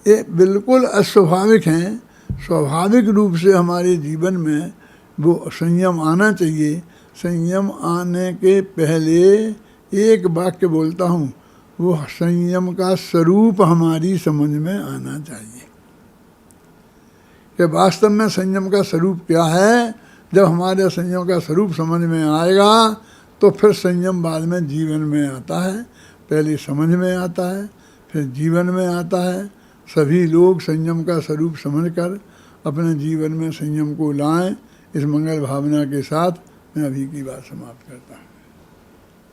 [SPEAKER 1] ये बिल्कुल अस्वाभाविक हैं। स्वाभाविक रूप से हमारे जीवन में वो संयम आना चाहिए। संयम आने के पहले एक वाक्य बोलता हूँ, वो संयम का स्वरूप हमारी समझ में आना चाहिए कि वास्तव में संयम का स्वरूप क्या है। जब हमारे संयम का स्वरूप समझ में आएगा तो फिर संयम बाद में जीवन में आता है। पहले समझ में आता है, फिर जीवन में आता है। सभी लोग संयम का स्वरूप समझकर अपने जीवन में संयम को लाएं। इस मंगल भावना के साथ मैं अभी की बात समाप्त करता हूँ।